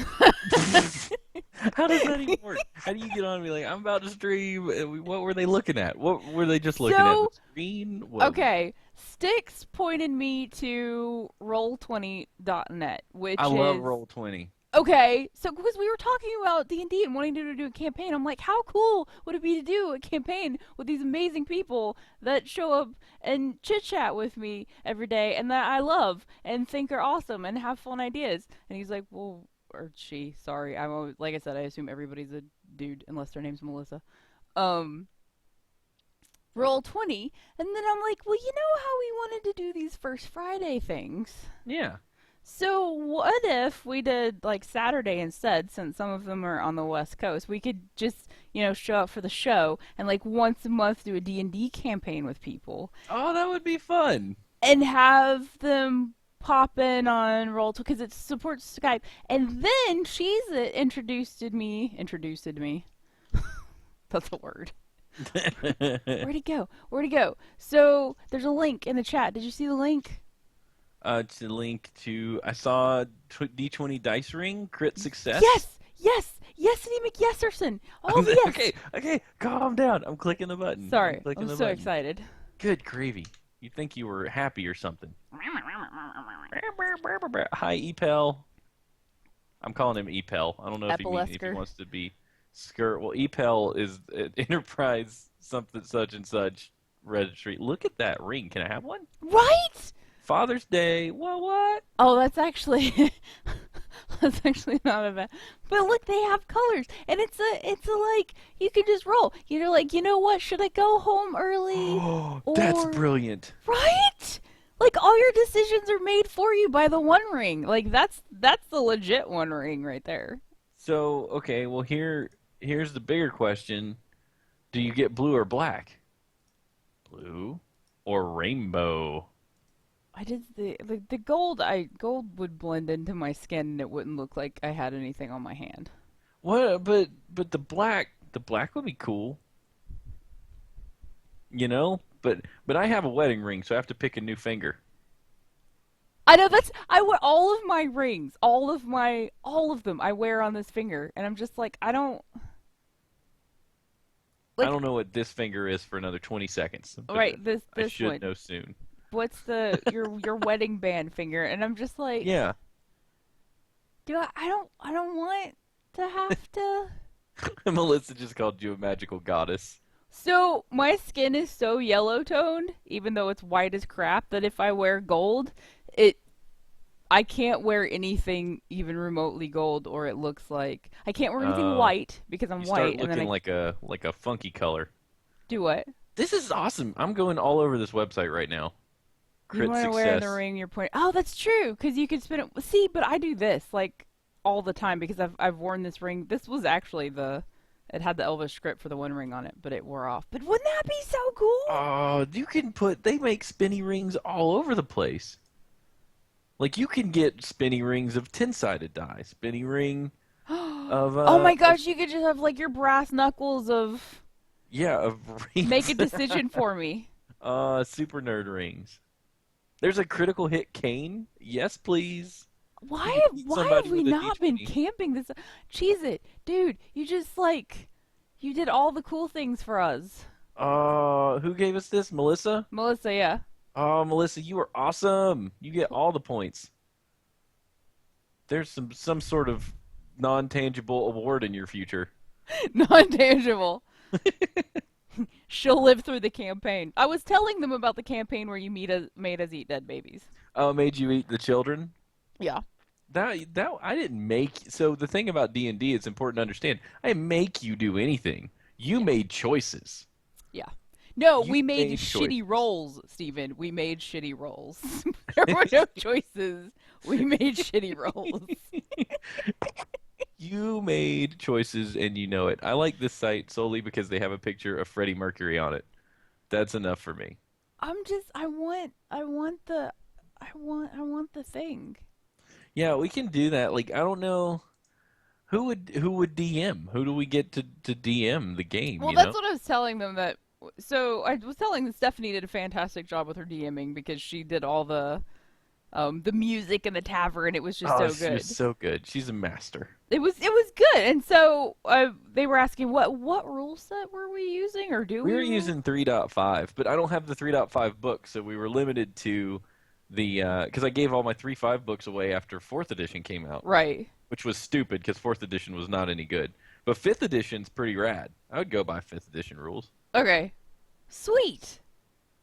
How does that even work? How do you get on and be like, I'm about to stream? What were they looking at? What were they just looking at? The screen? Okay, Sticks pointed me to roll20.net, which I love is Roll20. okay. So because we were talking about D&D and wanting to do a campaign, I'm like, how cool would it be to do a campaign with these amazing people that show up and chit chat with me every day and that I love and think are awesome and have fun ideas? And he's like, well, or she, sorry, I'm always, like I said, I assume everybody's a dude unless their name's Melissa. Um, Roll20, and then I'm like, well, you know how we wanted to do these First Friday things? Yeah. So what if we did like Saturday instead, since some of them are on the West Coast? We could just, show up for the show and like once a month do a D&D campaign with people Oh, that would be fun. and have them pop in on Roll because it supports Skype. And then she's introduced me. That's a word. Where'd he go? Where'd he go? So there's a link in the chat. Did you see the link? To link to, I saw D20 Dice Ring, Crit Success. Yes! Yes! Yesity McYesserson! Oh, yes! Okay, calm down. I'm clicking the button. Sorry, I'm so excited. Good gravy. You'd think you were happy or something. Hi, Epel. I'm calling him Epel. I don't know if he wants to be Skirt. Well, Epel is Enterprise something such and such registry. Look at that ring. Can I have one? Right? Father's Day. What? Oh, that's actually not a bad. But look, they have colors, and it's a like you can just roll. You're like, you know what? Should I go home early? Oh, that's brilliant. Right? Like all your decisions are made for you by the One Ring. Like that's the legit One Ring right there. So okay, well here's the bigger question: do you get blue or black? Blue or rainbow? I did the gold. Gold would blend into my skin and it wouldn't look like I had anything on my hand. What? But the black would be cool, you know. But I have a wedding ring, so I have to pick a new finger. I know I wear all of my rings, all of them I wear on this finger, and I'm just like I don't I like don't know what this finger is for another 20 seconds, but right I this should one. know soon. What's the your wedding band finger? And I'm just like, Yeah, do I don't want to have to. Melissa just called you a magical goddess. So my skin is so yellow toned, even though it's white as crap, that if I wear gold, it I can't wear anything even remotely gold, or it looks like I can't wear anything Uh, white because I'm you start white, and then looking I like a funky color. do what? This is awesome. I'm going all over this website right now. You Crit want to wear the success. ring you're pointing. Oh, that's true, because you could spin it. See, but I do this like all the time because I've worn this ring. This was actually the it had the Elvis script for the One Ring on it, but it wore off. But wouldn't that be so cool? Oh, you can put. They make spinny rings all over the place. Like you can get spinny rings of 10-sided die, spinny ring Oh my of gosh, you could just have like your brass knuckles of yeah, of make rings. a decision for me. Super nerd rings. There's a critical hit cane. Yes, please. You can beat Why have somebody we with a not been D20. camping this? Cheese it, dude. You just like you did all the cool things for us, Who gave us this? Melissa? Melissa. Yeah, Oh, Melissa, you are awesome. You get all the points. There's some sort of non-tangible award in your future. non tangible. She'll live through the campaign. I was telling them about the campaign where you made us eat dead babies. Oh, made you eat the children? Yeah, That I didn't make. So the thing about D&D, it's important to understand. I didn't make you do anything. You yeah, made choices. yeah. No, You we made made shitty choices. rolls, Steven. We made shitty rolls. There were no choices. We made shitty rolls. You made choices and you know it. I like this site solely because they have a picture of Freddie Mercury on it. That's enough for me. I want the thing. Yeah, we can do that. Like I don't know who would DM? Who do we get to DM the game, Well, you know? that's what I was telling them that. So I was telling them Stephanie did a fantastic job with her DMing because she did all the music and the tavern. It was just Oh, so she was good. so good. She's a master. It was good. And so they were asking what rule set were we using or do We we were rule? using 3.5, but I don't have the 3.5 book, so we were limited to the because I gave all my 3.5 books away after 4th edition came out, Right. which was stupid because 4th edition was not any good. But 5th edition's pretty rad. I would go by 5th edition rules. Okay. Sweet.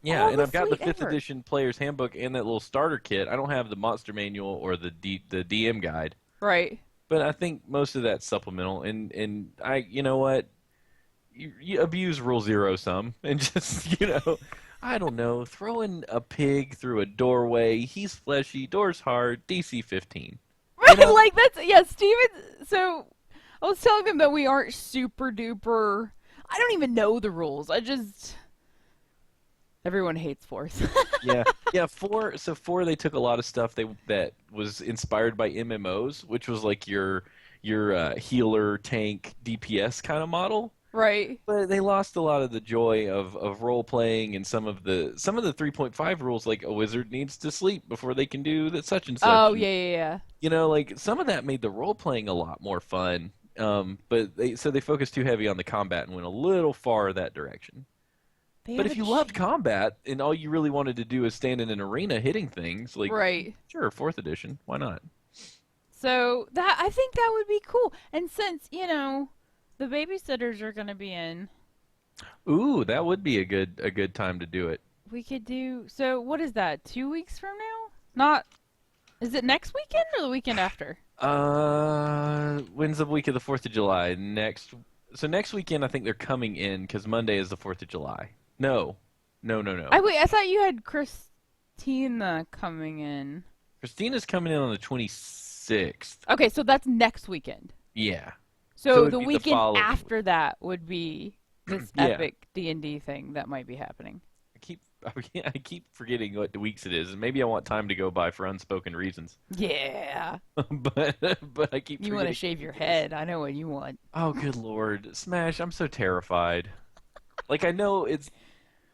Yeah, All and the I've got the sweet 5th effort. edition player's handbook and that little starter kit. I don't have the monster manual or the DM guide, Right. but I think most of that's supplemental. And I, you know what? You abuse Rule Zero some, and just I don't know, throwing a pig through a doorway. He's fleshy, door's hard. DC 15. You Right. know? Like that's yeah, Steven. So I was telling them that we aren't super duper. I don't even know the rules. I just everyone hates fourth. Yeah, yeah. Four. So four, they took a lot of stuff that was inspired by MMOs, which was like your healer, tank, DPS kind of model. Right. But they lost a lot of the joy of role playing and some of the 3.5 rules, like a wizard needs to sleep before they can do that such and such. Oh And, yeah, yeah, yeah. like some of that made the role playing a lot more fun. But they focused too heavy on the combat and went a little far that direction. They But have if a you loved change. combat and all you really wanted to do is stand in an arena hitting things, like Right. sure, 4th edition, why not? So that I think that would be cool. And since the babysitters are gonna be in, Ooh, that would be a good time to do it. we could do. So what is that? 2 weeks from now? Not. Is it next weekend or the weekend after? When's the week of the 4th of July? Next weekend, I think they're coming in because Monday is the 4th of July. No, no, no, no. I thought you had Christina coming in. Christina's coming in on the 26th. Okay, so that's next weekend. Yeah. So So it'd the be the weekend following week. after that would be this Yeah. epic D&D thing that might be happening. I keep forgetting what weeks it is, and maybe I want time to go by for unspoken reasons. Yeah. But I keep You want to forgetting shave what your week it is. head. I know what you want. Oh, good Lord, Smash! I'm so terrified. Like I know it's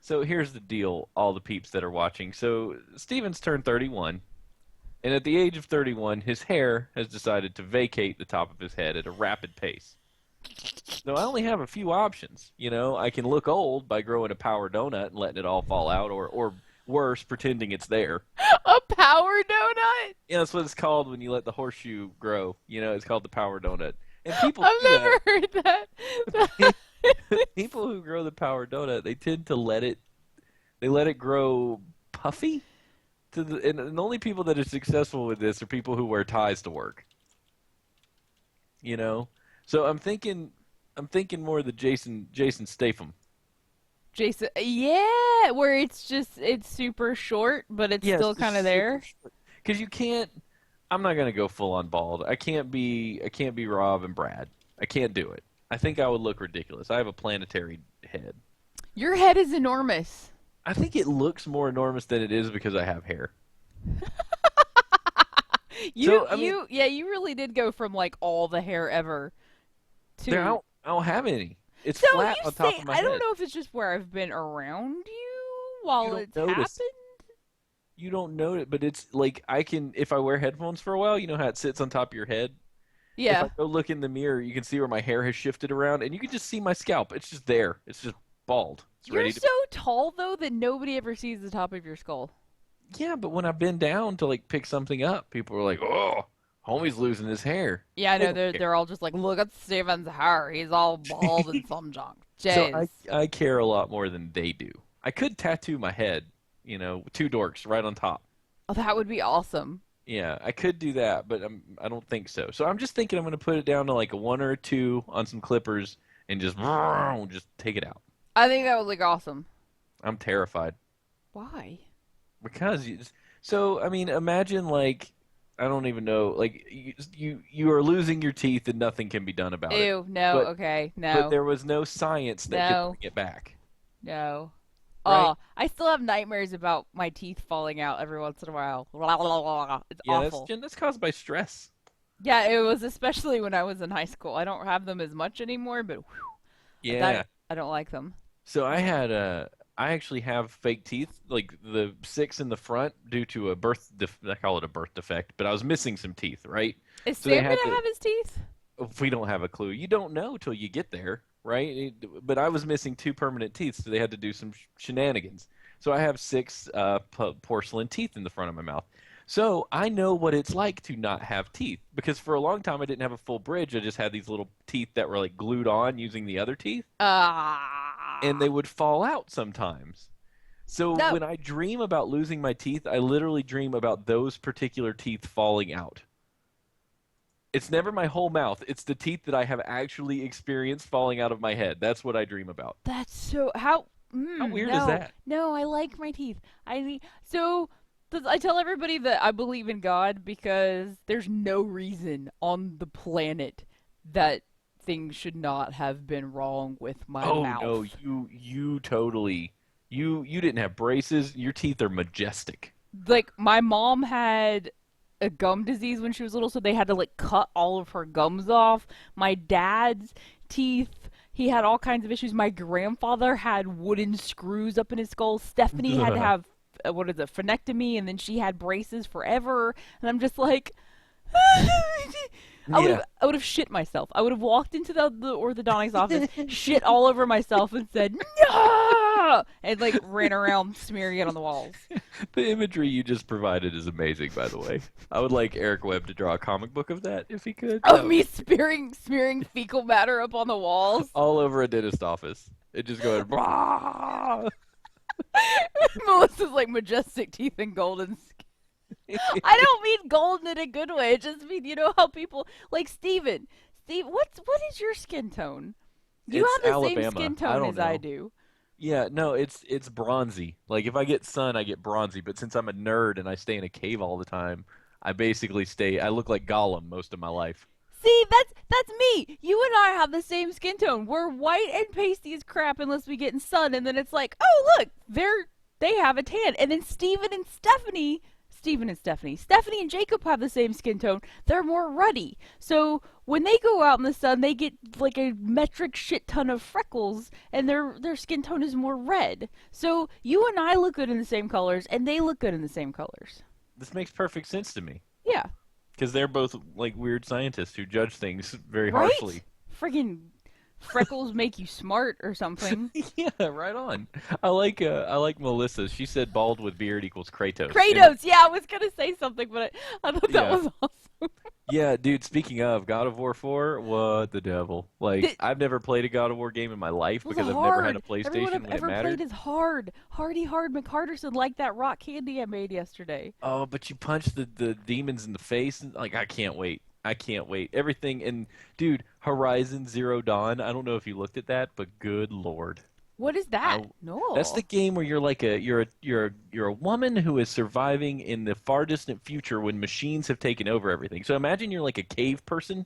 so. Here's the deal, all the peeps that are watching. So Steven's turned 31, and at the age of 31, his hair has decided to vacate the top of his head at a rapid pace. So I only have a few options. I can look old by growing a power donut and letting it all fall out, or worse, pretending it's there. A power donut? Yeah, that's what it's called when you let the horseshoe grow. It's called the power donut. And people I've do that. never heard that. People who grow the power donut, they tend to let it grow puffy. And the only people that are successful with this are people who wear ties to work. You know, so I'm thinking more of the Jason Statham. Jason, yeah, where it's super short, but it's Yes, still just kind of super there. short. Because you can't. I'm not gonna go full on bald. I can't be Rob and Brad. I can't do it. I think I would look ridiculous. I have a planetary head. Your head is enormous. I think it looks more enormous than it is because I have hair. You So I mean, you yeah, you really did go from like all the hair ever there to. I don't have any. It's So flat you on top say of my I don't head. know if it's just where I've been around you You while don't it's notice. happened. You don't know it, but it's like I can if I wear headphones for a while. You know how it sits on top of your head. If I Yeah. go look in the mirror, you can see where my hair has shifted around, and you can just see my scalp. It's just there. It's just bald. It's You're ready to. so tall though that nobody ever sees the top of your skull. Yeah, but when I bend down to like pick something up, people are like, "Oh, homie's losing his hair." Yeah, I They know don't they're all just like, look at Steven's hair. He's all bald care. and some junk. So Jeez. I care a lot more than they do. I could tattoo my head, two dorks right on top. Oh, that would be awesome. Yeah, I could do that, but I don't think so. So I'm just thinking I'm going to put it down to like a one or a two on some clippers and just take it out. I think that would look awesome. I'm terrified Why? because so I mean, imagine like I don't even know like you are losing your teeth and nothing can be done about it. Ew, no, But okay, but no, there was no science that could no, bring it back, no. right? Oh, I still have nightmares about my teeth falling out every once in a while. It's Yeah, that's awful. that's caused by stress. Yeah, it was especially when I was in high school. I don't have them as much anymore, but whew, that Yeah. I don't like them. So I actually have fake teeth, like the six in the front, due to I call it a birth defect, but I was missing some teeth, right? Is So they Sam had gonna to. have his teeth? If we don't have a clue, you don't know till you get there, right? But I was missing two permanent teeth, so they had to do some shenanigans. So I have six porcelain teeth in the front of my mouth. So I know what it's like to not have teeth because for a long time I didn't have a full bridge. I just had these little teeth that were like glued on using the other teeth, and they Ah, would fall out sometimes. So no. when I dream about losing my teeth, I literally dream about those particular teeth falling out. It's never my whole mouth. It's the teeth that I have actually experienced falling out of my head. That's what I dream about. That's so how. How weird is No, that? no. I like my teeth. So. I tell everybody that I believe in God because there's no reason on the planet that things should not have been wrong with my Oh no, mouth. you totally you didn't have braces. Your teeth are majestic. Like my mom had a gum disease when she was little, so they had to like cut all of her gums off. My dad's teeth, he had all kinds of issues. My grandfather had wooden screws up in his skull. Stephanie had to have what is it, phenectomy, and then she had braces forever. And I'm just like, Yeah. I would have shit myself. I would have walked into the orthodontist office, shit all over myself, and said no, and like ran around smearing it on the walls. The imagery you just provided is amazing, by the way. I would like Eric Webb to draw a comic book of that if he could. That Of would me be smearing fecal matter up on the walls. all over a dentist office. It just going, "Rah!" Melissa's like majestic teeth and golden skin. I don't mean golden in a good way. It just mean how people like Steven. Steve, what is your skin tone? You It's have the same Alabama. skin I tone don't as I know. do. Yeah, no, it's bronzy. Like if I get sun, I get bronzy. But since I'm a nerd and I stay in a cave all the time, I basically stay. I look like Gollum most of my life. See, that's me. You and I have the same skin tone. We're white and pasty as crap unless we get in sun, and then it's like, oh look, they're they have a tan. And then Stephanie and Jacob have the same skin tone. They're more ruddy. So when they go out in the sun, they get like a metric shit ton of freckles, and their skin tone is more red. So you and I look good in the same colors, and they look good in the same colors. This makes perfect sense to me Yeah. because they're both like weird scientists who judge things very Right? harshly. Friggin' freckles make you smart or something. Yeah, right on. I like Melissa. She said bald with beard equals Kratos. And Kratos. Yeah, I was gonna say something, but I thought that yeah. was awesome. Yeah, dude, speaking of God of War 4, what the devil? Like, It I've never played a God of War game in my life was because I've never had a hard. Everyone PlayStation I've when it ever played mattered. is hard. Hardy Hard McHarderson like that rock candy I made yesterday. Oh, but you punch the demons in the face and like I can't wait. I can't wait. Everything and dude, Horizon Zero Dawn, I don't know if you looked at that, but good lord. What is that? I That's the No. game where you're like you're a woman who is surviving in the far distant future when machines have taken over everything. So imagine you're like a cave person.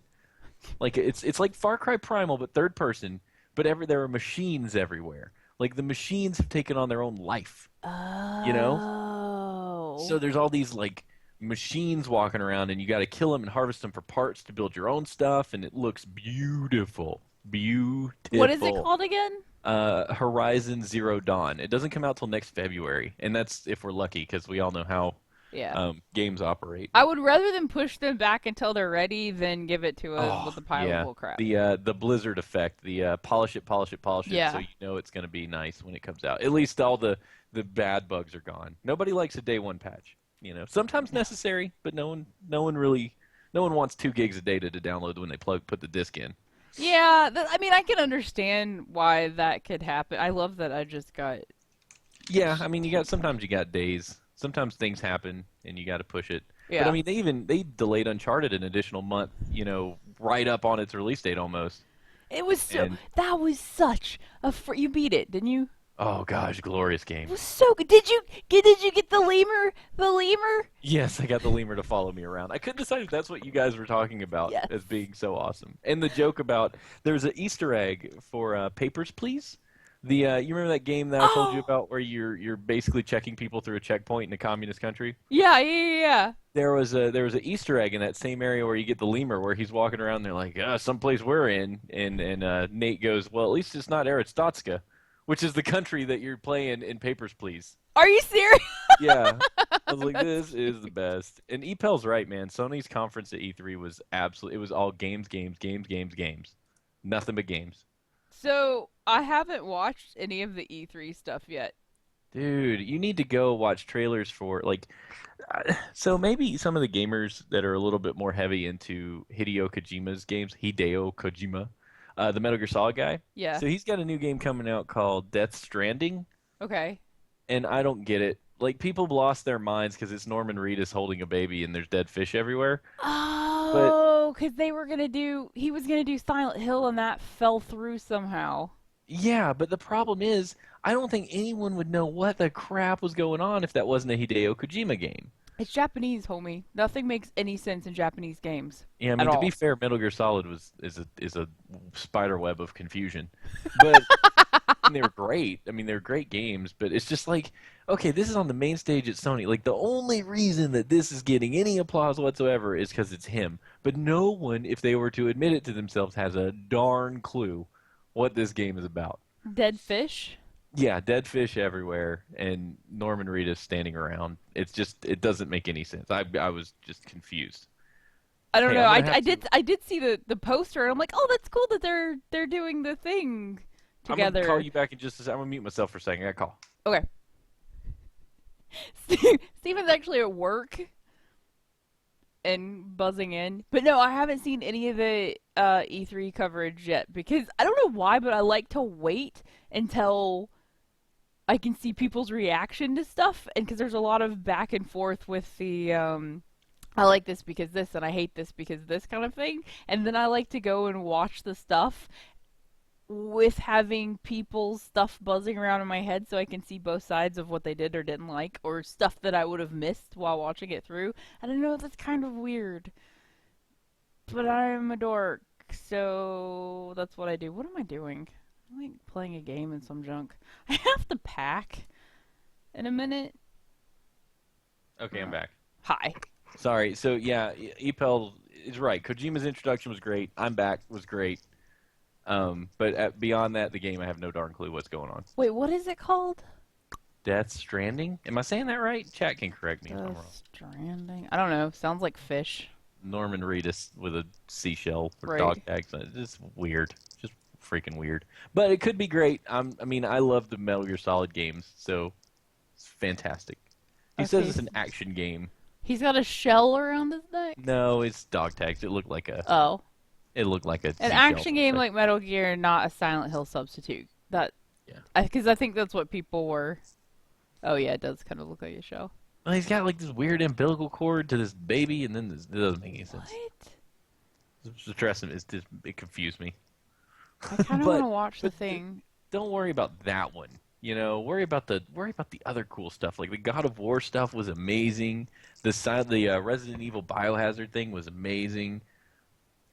Like it's like Far Cry Primal but third person, but there are machines everywhere. Like the machines have taken on their own life, you know? So Oh. there's all these like machines walking around and you got to kill them and harvest them for parts to build your own stuff and it looks beautiful. What is it Beautiful. called again? Horizon Zero Dawn. It doesn't come out till next February, and that's if we're lucky because we all know how Yeah. games operate. I would rather than push them back until they're ready than give it to us Oh with the pile of yeah, bull crap. the Blizzard effect, the polish it, polish it, polish it, so Yeah. you know it's going to be nice when it comes out. At least all the bad bugs are gone. Nobody likes a day one patch. You know, sometimes No. necessary, but no one wants 2 gigs of data to download when they put the disc in. Yeah, I mean, I can understand why that could happen. I love that I just got Yeah, I mean, two sometimes you got days. Sometimes things happen and you got to push it. But I Yeah. mean, they delayed Uncharted an additional month, right up on its release date almost. It was so. And That was such a. You beat it, didn't you? oh gosh, glorious It game. was so good. Did you get the lemur? The lemur? Yes, I got the lemur to follow me around. I couldn't decide if that's what you guys were talking about Yes. as being so awesome. And the joke about there's an Easter egg for Papers, Please. You remember that game that I told you Oh. about where you're basically checking people through a checkpoint in a communist country? Yeah, yeah, yeah, yeah. There was an Easter egg in that same area where you get the lemur, where he's walking around. And they're like, someplace we're in, and Nate goes, well, at least it's not Arstotzka, which is the country that you're playing in Papers, Please. Are you serious? Yeah, I was like, That's this is the best. And Epel's right, man. Sony's conference at E3 was absolutely. It was all games, games, games, games, games. Nothing but games. So I haven't watched any of the E3 stuff yet. Dude, you need to go watch trailers for like so maybe some of the gamers that are a little bit more heavy into Hideo Kojima, the Metal Gear Solid guy. Yeah. So he's got a new game coming out called Death Stranding, Okay. and I don't get it. Like people lost their minds because it's Norman Reedus holding a baby and there's dead fish everywhere. But Oh, because he was gonna do Silent Hill and that fell through somehow. yeah, but the problem is I don't think anyone would know what the crap was going on if that wasn't a Hideo Kojima game. It's Japanese, homie. Nothing makes any sense in Japanese games Yeah, I at mean to be all. fair, Metal Gear Solid is a spider web of confusion, but and they were great. I mean, they were great games, but it's just like, okay, this is on the main stage at Sony. Like the only reason that this is getting any applause whatsoever is because it's him. But no one, if they were to admit it to themselves, has a darn clue what this game is about. Dead fish? Yeah, dead fish everywhere, and Norman Reedus standing around. It doesn't make any sense. I was just confused. I don't Hey, know. I'm I, gonna have I to. did I did see the poster and I'm like, oh, that's cool that they're doing the thing I'm gonna call together. you back in just a second. I'm gonna mute myself for a second. I got a call. Okay. Steven's actually at work and buzzing in. But no, I haven't seen any of the E3 coverage yet because I don't know why, but I like to wait until I can see people's reaction to stuff, and because there's a lot of back and forth with the I like this because this, and I hate this because this kind of thing, and then I like to go and watch the stuff with having people's stuff buzzing around in my head so I can see both sides of what they did or didn't like, or stuff that I would have missed while watching it through. I don't know, that's kind of weird, but I'm a dork, so that's what I do. What am I doing? I'm like playing a game in some junk. I have to pack. in a minute. Okay, I'm back. Hi. Sorry. So yeah, Epel is right. Kojima's introduction was great. I'm back was great. But beyond that, the game I have no darn clue what's going on. Wait, what is it called? Death Stranding? Am I saying that right? Chat can correct me if I'm The wrong. Stranding. I don't know. Sounds like fish. Norman Reedus with a seashell for Right. dog tags. It's just weird. Just freaking weird. But it could be great. I mean, I love the Metal Gear Solid games, so it's fantastic. He says Okay. it's an action game. He's got a shell around his neck. No, it's dog tags. Oh, It looked like a an seashell. action game like Metal Gear, not a Silent Hill substitute. That, Yeah. because I think that's what people were. Oh yeah, it does kind of look like a shell. Well, he's got like this weird umbilical cord to this baby, and then it doesn't make any sense. What? It confused me. I kind of want to watch the but thing. don't worry about that one. You know, worry about the other cool stuff. Like the God of War stuff was amazing. The Resident Evil Biohazard thing was amazing.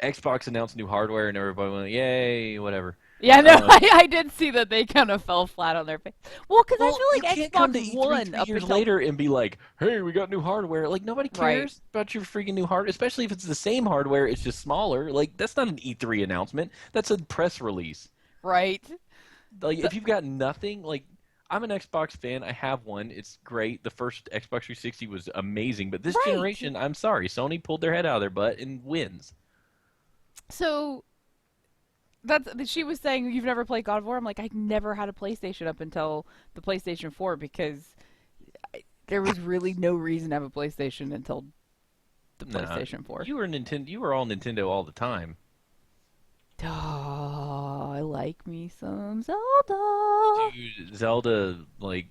Xbox announced new hardware, and everybody went, "Yay!" Whatever. Yeah, no, I did see that they kind of fell flat on their face. Well, because I Well, feel you like can't come to Xbox E3 One 3 years later and be like, "Hey, we got new hardware." Like nobody Right. cares about your freaking new hardware, especially if it's the same hardware. It's just smaller. Like that's not an E3 announcement. That's a press release. Right. Like if you've got nothing, like I'm an Xbox fan. I have one. It's great. The first Xbox 360 was amazing, but this Right. generation, I'm sorry, Sony pulled their head out of their butt and wins. So she was saying you've never played God of War. I'm like, I never had a PlayStation up until the PlayStation 4 because there was really no reason to have a PlayStation until the Nah, PlayStation 4. you were Nintendo. You were all Nintendo all the time. Oh, I like me some Zelda. Dude, Zelda, like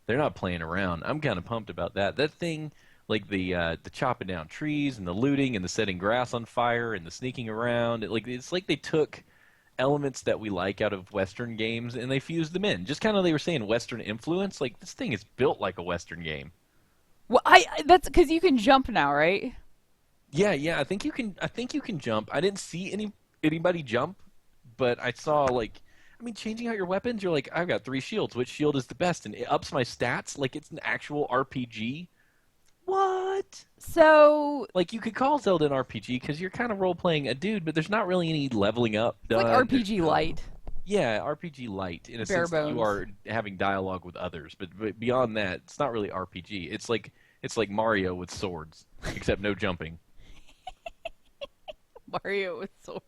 they're not playing around. I'm kind of pumped about that. That thing, like the chopping down trees and the looting and the setting grass on fire and the sneaking around. It's like they took elements that we like out of Western games and they fused them in. Just kind of they were saying Western influence. Like this thing is built like a Western game. Well, that's because you can jump now, right? Yeah, yeah. I think you can. I think you can jump. I didn't see anybody jump, but I saw like. I mean, changing out your weapons. You're like, I've got 3 shields. Which shield is the best? And it ups my stats. Like it's an actual RPG. What? So Like you could call Zelda an RPG because you're kind of role playing a dude, but there's not really any leveling up it's done. like RPG Light, Yeah, RPG light in a bare sense that you bones. are having dialogue with others, but beyond that, it's not really RPG. It's like Mario with swords, except no jumping. Mario with swords.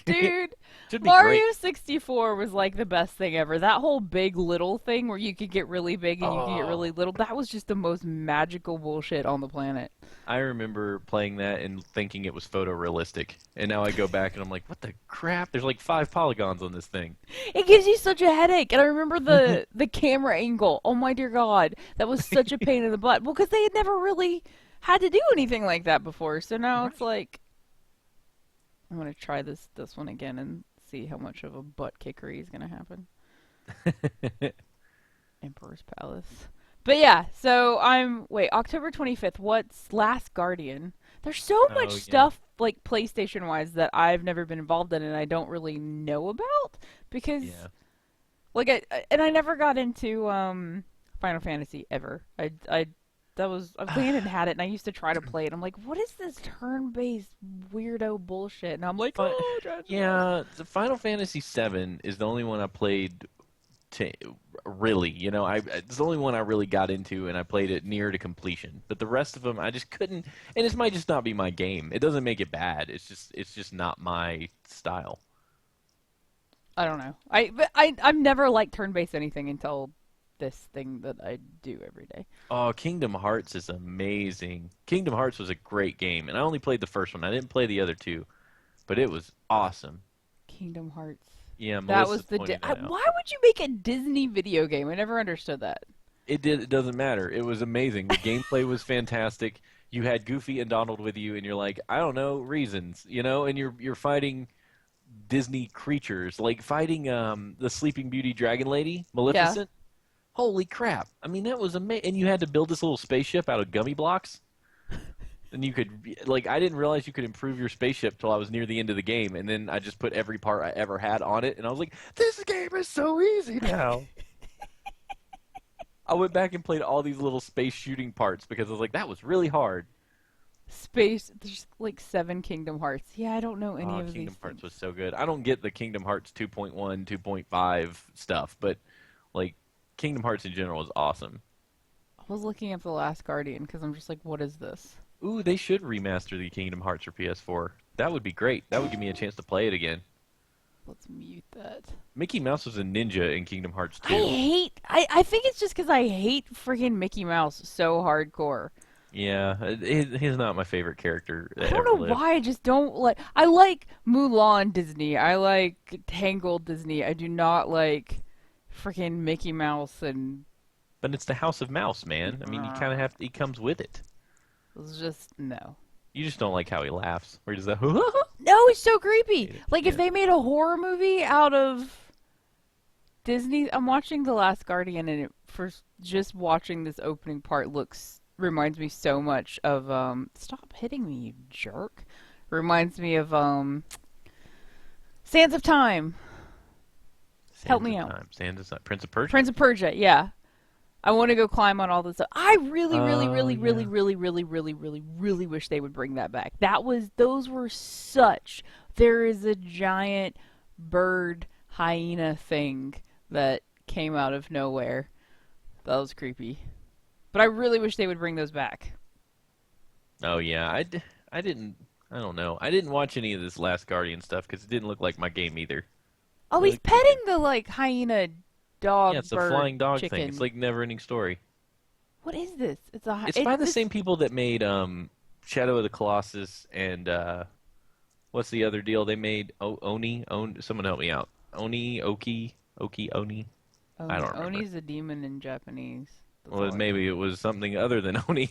Dude, Should be Mario great. 64 was like the best thing ever. That whole big little thing where you could get really big and you could get really Oh, little, that was just the most magical bullshit on the planet. I remember playing that and thinking it was photorealistic, and now I go back and I'm like, what the crap? There's like 5 polygons on this thing. It gives you such a headache. And I remember the camera angle. Oh my dear God. That was such a pain in the butt. Well, because they had never really had to do anything like that before. So now it's like, I'm going to try this one again and see how much of a butt kickery is going to happen. Emperor's Palace. But yeah, so October 25th. What's Last Guardian? There's so much Oh yeah, stuff like PlayStation wise that I've never been involved in and I don't really know about because yeah. like I never got into Final Fantasy ever. I Landon had it and I used to try to play it. I'm like, what is this turn-based weirdo bullshit? And I'm like, Fi- oh, Dragon Ball. yeah, the Final Fantasy VII is the only one I played to really, it's the only one I really got into, and I played it near to completion. But the rest of them, I just couldn't. And this might just not be my game. It doesn't make it bad. It's just not my style. I don't know. I've never liked turn-based anything until this thing that I do every day. Oh, Kingdom Hearts is amazing. Kingdom Hearts was a great game, and I only played the first one. I didn't play the other two, but it was awesome. Kingdom Hearts. Yeah, That Melissa was the. pointed that out. Why would you make a Disney video game? I never understood that. It doesn't matter. It was amazing. The gameplay was fantastic. You had Goofy and Donald with you, and you're like, I don't know, reasons, and you're fighting Disney creatures, like fighting the Sleeping Beauty Dragon Lady, Yeah. Maleficent. Holy crap! I mean, that was amazing. And you had to build this little spaceship out of gummy blocks. And you could, like, I didn't realize you could improve your spaceship till I was near the end of the game, and then I just put every part I ever had on it, and I was like, this game is so easy now. I went back and played all these little space shooting parts because I was like, that was really hard. Space. There's like 7 Kingdom Hearts. Yeah, I don't know any Oh, of these Kingdom Hearts things. was so good. I don't get the Kingdom Hearts 2.1, 2.5 stuff, but like Kingdom Hearts in general is awesome. I was looking up The Last Guardian because I'm just like, what is this? Ooh, they should remaster the Kingdom Hearts for PS4. That would be great. That would give me a chance to play it again. Let's mute that. Mickey Mouse was a ninja in Kingdom Hearts I 2. hate. I think it's just because I hate freaking Mickey Mouse so hardcore. Yeah, he's not my favorite character I that don't ever know lived. why. I just don't like. I like Mulan Disney. I like Tangled Disney. I do not like freaking Mickey Mouse and. But it's the House of Mouse, man. I mean, you kind of have to, he comes with it. It's just no. You just don't like how he laughs. Where he does that. No, it's so creepy. Like if Yeah. they made a horror movie out of Disney, I'm watching The Last Guardian, and for just watching this opening part reminds me so much of Stop hitting me, you jerk. Reminds me of Sands of Time. Help Sands me of out. Time. Sands of Time. Prince of Persia. Prince of Persia, yeah. I want to go climb on all this stuff. I really, really, Oh, really, really, yeah. really, really, really, really, really wish they would bring that back. Those were such. There is a giant bird hyena thing that came out of nowhere. That was creepy. But I really wish they would bring those back. Oh, yeah. I didn't. I don't know. I didn't watch any of this Last Guardian stuff because it didn't look like my game either. Oh, It he's looked like petting the like hyena yeah, dog it's a bird flying dog thing. It's chicken. like never-ending story. What is this? It's It's by the this. same people that made Shadow of the Colossus and what's the other deal they made? Oni. Someone help me out. Oni. Oni. I don't remember. Oni's a demon in Japanese. That's Well, all I know. maybe it was something other than Oni.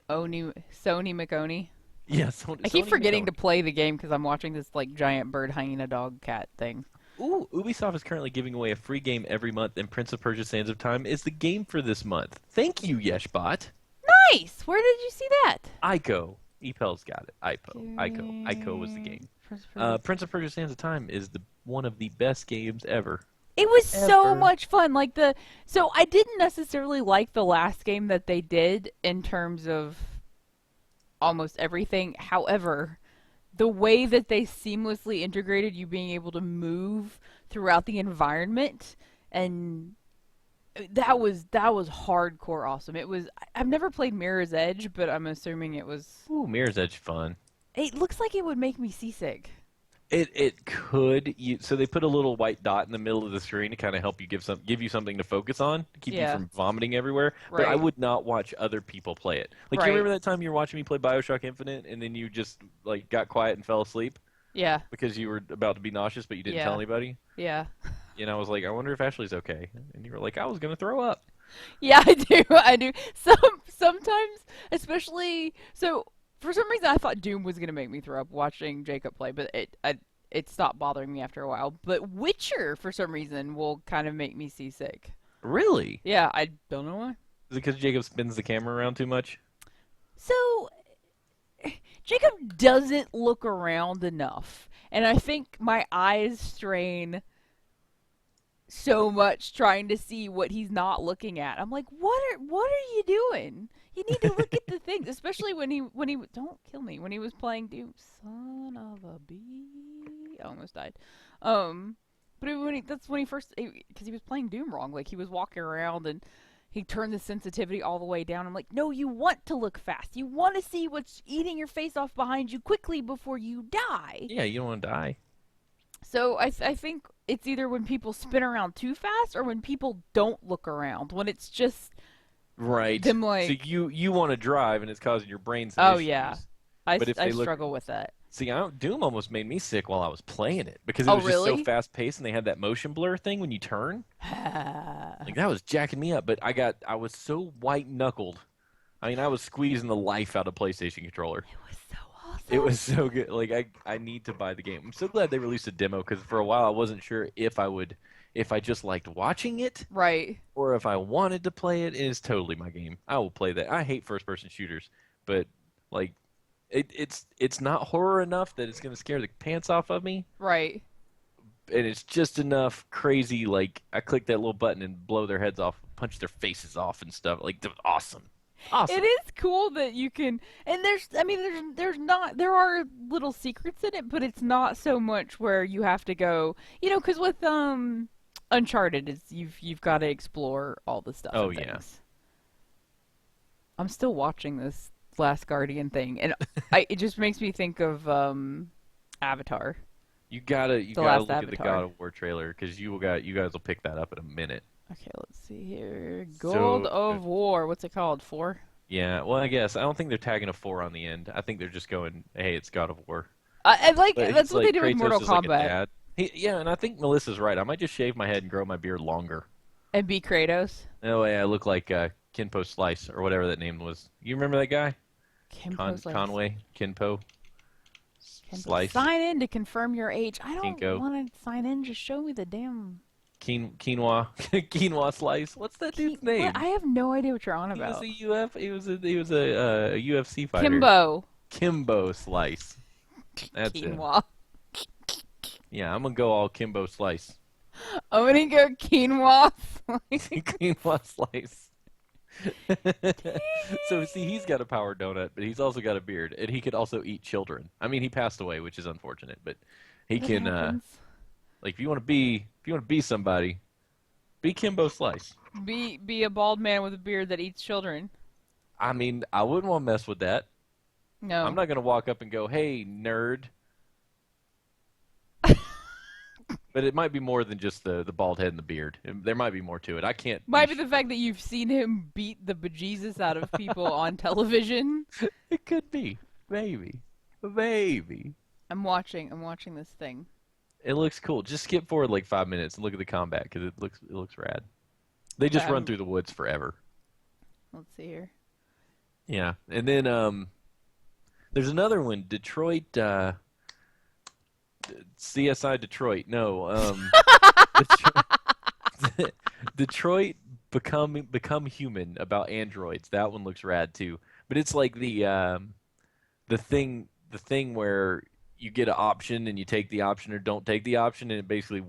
Oni Sony McOni. Yeah, I keep Sony forgetting to McOni. play the game because I'm watching this like giant bird hyena dog cat thing. Ooh, Ubisoft is currently giving away a free game every month, and Prince of Persia: Sands of Time is the game for this month. Thank you, Yeshbot. Nice. Where did you see that? Ico. Epel's got it. Ico was the Game. game. Prince of Persia: Sands of Time is one of the best games ever. It was so Ever. much fun. So I didn't necessarily like the last game that they did in terms of almost everything. However, the way that they seamlessly integrated you being able to move throughout the environment and that was hardcore awesome. I've never played Mirror's Edge, but I'm assuming Ooh, Mirror's Edge fun. it looks like it would make me seasick. It could so they put a little white dot in the middle of the screen to kind of help you give you something to focus on to keep you Yeah, from vomiting everywhere. But I right. would not watch other people play it. Like you Right. remember that time you were watching me play BioShock Infinite and then you just like got quiet and fell asleep Yeah. because you were about to be nauseous but you didn't tell Yeah. anybody. Yeah. And I was like, I wonder if Ashley's okay. And you were like, I was gonna throw up. Yeah, I do. I do. Sometimes, especially so for some reason I thought Doom was gonna make me throw up watching Jacob play, but it stopped bothering me after a while. But Witcher for some reason will kind of make me seasick. Really? Yeah, I don't know why. Is it because Jacob spins the camera around too much? So Jacob doesn't look around enough, and I think my eyes strain so much trying to see what he's not looking at. I'm like, what are you doing? You need to look at the things, especially when he don't kill me when he was playing Doom. Son of a bee, I almost died. Um, but that's when he first because he was playing Doom wrong. Like he was walking around and he turned the sensitivity all the way down. I'm like, no, you want to look fast. You want to see what's eating your face off behind you quickly before you die. Yeah, you don't want to die. So I think it's either when people spin around too fast or when people don't look around. When it's just Right. them So like, you want to drive and it's causing your brain some oh yeah, issues. But if I they look struggle with that. See, Doom almost made me sick while I was playing it because it Oh was just so really? fast paced and they had that motion blur thing when you turn. It Like that was jacking me up, but I was so white knuckled. I mean, I was squeezing the life out of PlayStation controller. was so It awesome. was so good. Like I need to buy the game. I'm so glad they released a demo because for a while I wasn't sure if I just liked watching it Right. or if I wanted to play it. It is totally my game. I will play that. I hate first person shooters, but like it's not horror enough that it's gonna scare the pants off of me, Right. and it's just enough crazy. Like I click that little button and blow their heads off punch their faces off and stuff. Like, awesome, It awesome. is cool that you can, and I mean, there's not, there are little secrets in it, but it's not so much where you have to go, because with Uncharted, is you've got to explore all the stuff Oh and yeah, things. I'm still watching this Last Guardian thing, and it just makes me think of Avatar, you the gotta last look at the God Avatar. of War trailer because you guys will pick that up in a minute. Okay, let's see here. Gold So of War. What's it called? 4? yeah, well I guess I don't think they're tagging a 4 on the end. I think they're just going, hey, it's God of War. I like But that's he's what they like did with Mortal Kratos is like a Kombat dad. Yeah, and I think Melissa's right. I might just shave my head and grow my beard longer. and be Kratos. That way I look like Kinpo Slice or whatever that name was. You remember that guy? Kimpo's like Conway Kinpo Kimpo. Slice Sign in to confirm your age. I don't Kinko want to sign in. Just show me the damn Quinoa Quinoa Slice. What's that dude's What? name? I have no idea what you're on He was about. a he was a UFC fighter. Kimbo. Kimbo Slice. That's him. Quinoa. Yeah, I'm gonna go all Kimbo Slice. I'm gonna go quinoa. Quinoa Slice. So see, he's got a power donut, but he's also got a beard, and he could also eat children. I mean, he passed away, which is unfortunate, but he That can. happens. Like, if you want to be somebody, be Kimbo Slice. Be a bald man with a beard that eats children. I mean, I wouldn't want to mess with that. I'm No. not gonna walk up and go, "Hey, nerd." But it might be more than just the bald head and the beard. There might be more to it. I can't be Might be the fact that you've seen him beat the bejesus out of people on television. It could be. Maybe. Maybe. I'm watching this thing. It looks cool. Just skip forward like 5 minutes and look at the combat because it looks rad. They Okay, just run through the woods forever. let's see here. Yeah, and then there's another one, Detroit, CSI Detroit. No, Detroit, Detroit become human about androids. That one looks rad too. But it's like the thing where you get an option and you take the option or don't take the option, and it basically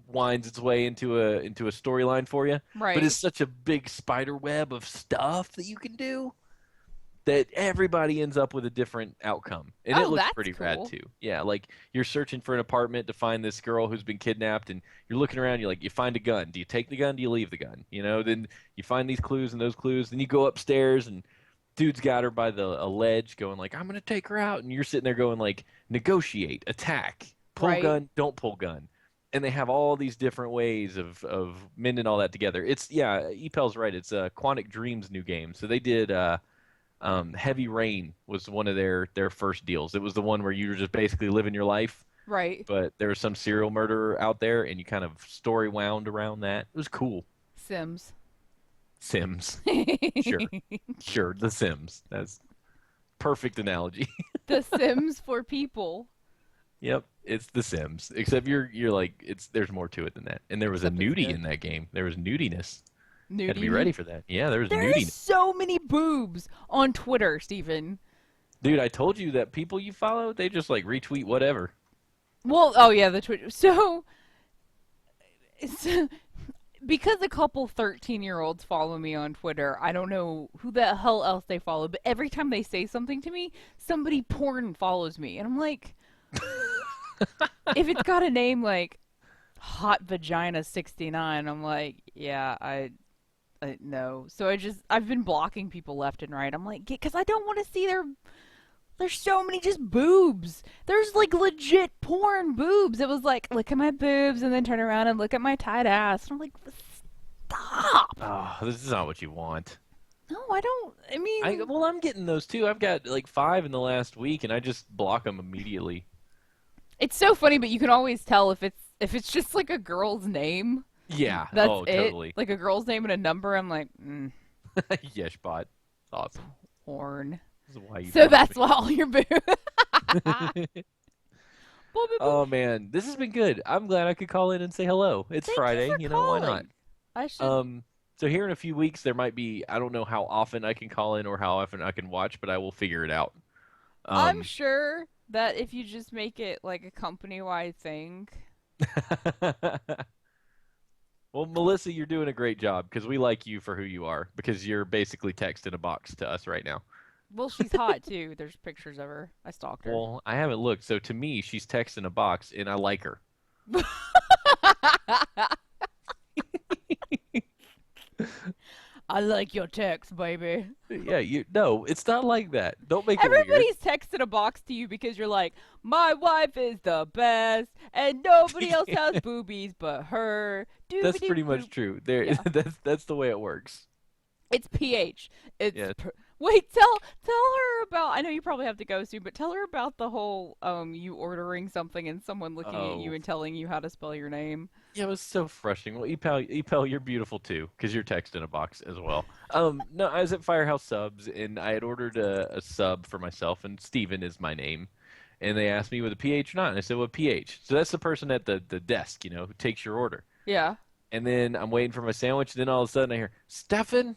winds its way into a storyline for you. But it's Right. such a big spider web of stuff that you can do that everybody ends up with a different outcome. And it Oh, looks that's pretty rad cool. too. Yeah, like you're searching for an apartment to find this girl who's been kidnapped, and you're looking around, you're like, you find a gun. Do you take the gun? Do you leave the gun? Then you find these clues and those clues, then you go upstairs and dude's got her by a ledge going like, I'm gonna take her out, and you're sitting there going like, negotiate, attack, pull Right. gun, don't pull gun. And they have all these different ways of mending all that together. It's yeah, Epel's right. It's Quantic Dream's new game. So they did Heavy Rain was one of their first deals. It was the one where you were just basically living your life, Right. but there was some serial murderer out there, and you kind of story wound around that. It was cool. Sims. Sims, sure, The sure, The Sims. That's perfect analogy. Sims for people. Yep, it's The Sims. Except you're like there's more to it than that. And there was a Except it's nudie good. in that game. There was nudiness. Had to be Nudie. ready for that. Yeah, there was There's nudiness. so many boobs on Twitter, Stephen. Dude, I told you that people you follow, they just like retweet whatever. Well, oh yeah, the Twitter. So, it's, because a couple 13-year-olds follow me on Twitter, I don't know who the hell else they follow, but every time they say something to me, somebody porn follows me. And I'm like, if it's got a name like Hot Vagina 69, I'm like, yeah, I no. So I've been blocking people left and right. I'm like, because I don't want to see there's so many just boobs. There's like legit porn boobs. It was like, look at my boobs and then turn around and look at my tight ass. And I'm like, stop. Oh, this is not what you want. No, I don't. I mean, Well, I'm getting those too. I've got like 5 in the last week, and I just block them immediately. it's so funny, but you can always tell if it's just like a girl's name. Yeah. That's Oh, it. totally. Like a girl's name and a number. I'm like, Yeshbot. Awesome. porn. This is why you So block that's why all your boobs. me. Oh man, this has been good. I'm glad I could call in and say hello. It's Thank you Friday, for why not? calling. I should. So here in a few weeks there might be I don't know how often I can call in or how often I can watch, but I will figure it out. I'm Um sure that if you just make it like a company-wide thing, Well, Melissa, you're doing a great job because we like you for who you are because you're basically text in a box to us right now. Well, she's hot too. There's pictures of her. I stalked her. Well, I haven't looked, so to me, she's text in a box, and I like her. I like your text, baby. Yeah, you no, it's not like that. Don't make it weird. Everybody's texting a box to you because you're like, my wife is the best, and nobody else has boobies but her. That's Doobity pretty boop. much true. There, Yeah, that's the way it works. it's pH. Yeah. Wait. Tell her about. I know you probably have to go soon, but tell her about the whole you ordering something and someone looking at you Oh, and telling you how to spell your name. yeah, it was so frustrating. Well, Epel, you're beautiful too, because you're text in a box as well. No, I was at Firehouse Subs and I had ordered a sub for myself, and Steven is my name. And they asked me with a PH or not, and I said, what PH? So that's the person at the desk, who takes your order. Yeah. And then I'm waiting for my sandwich, and then all of a sudden I hear, Stefan.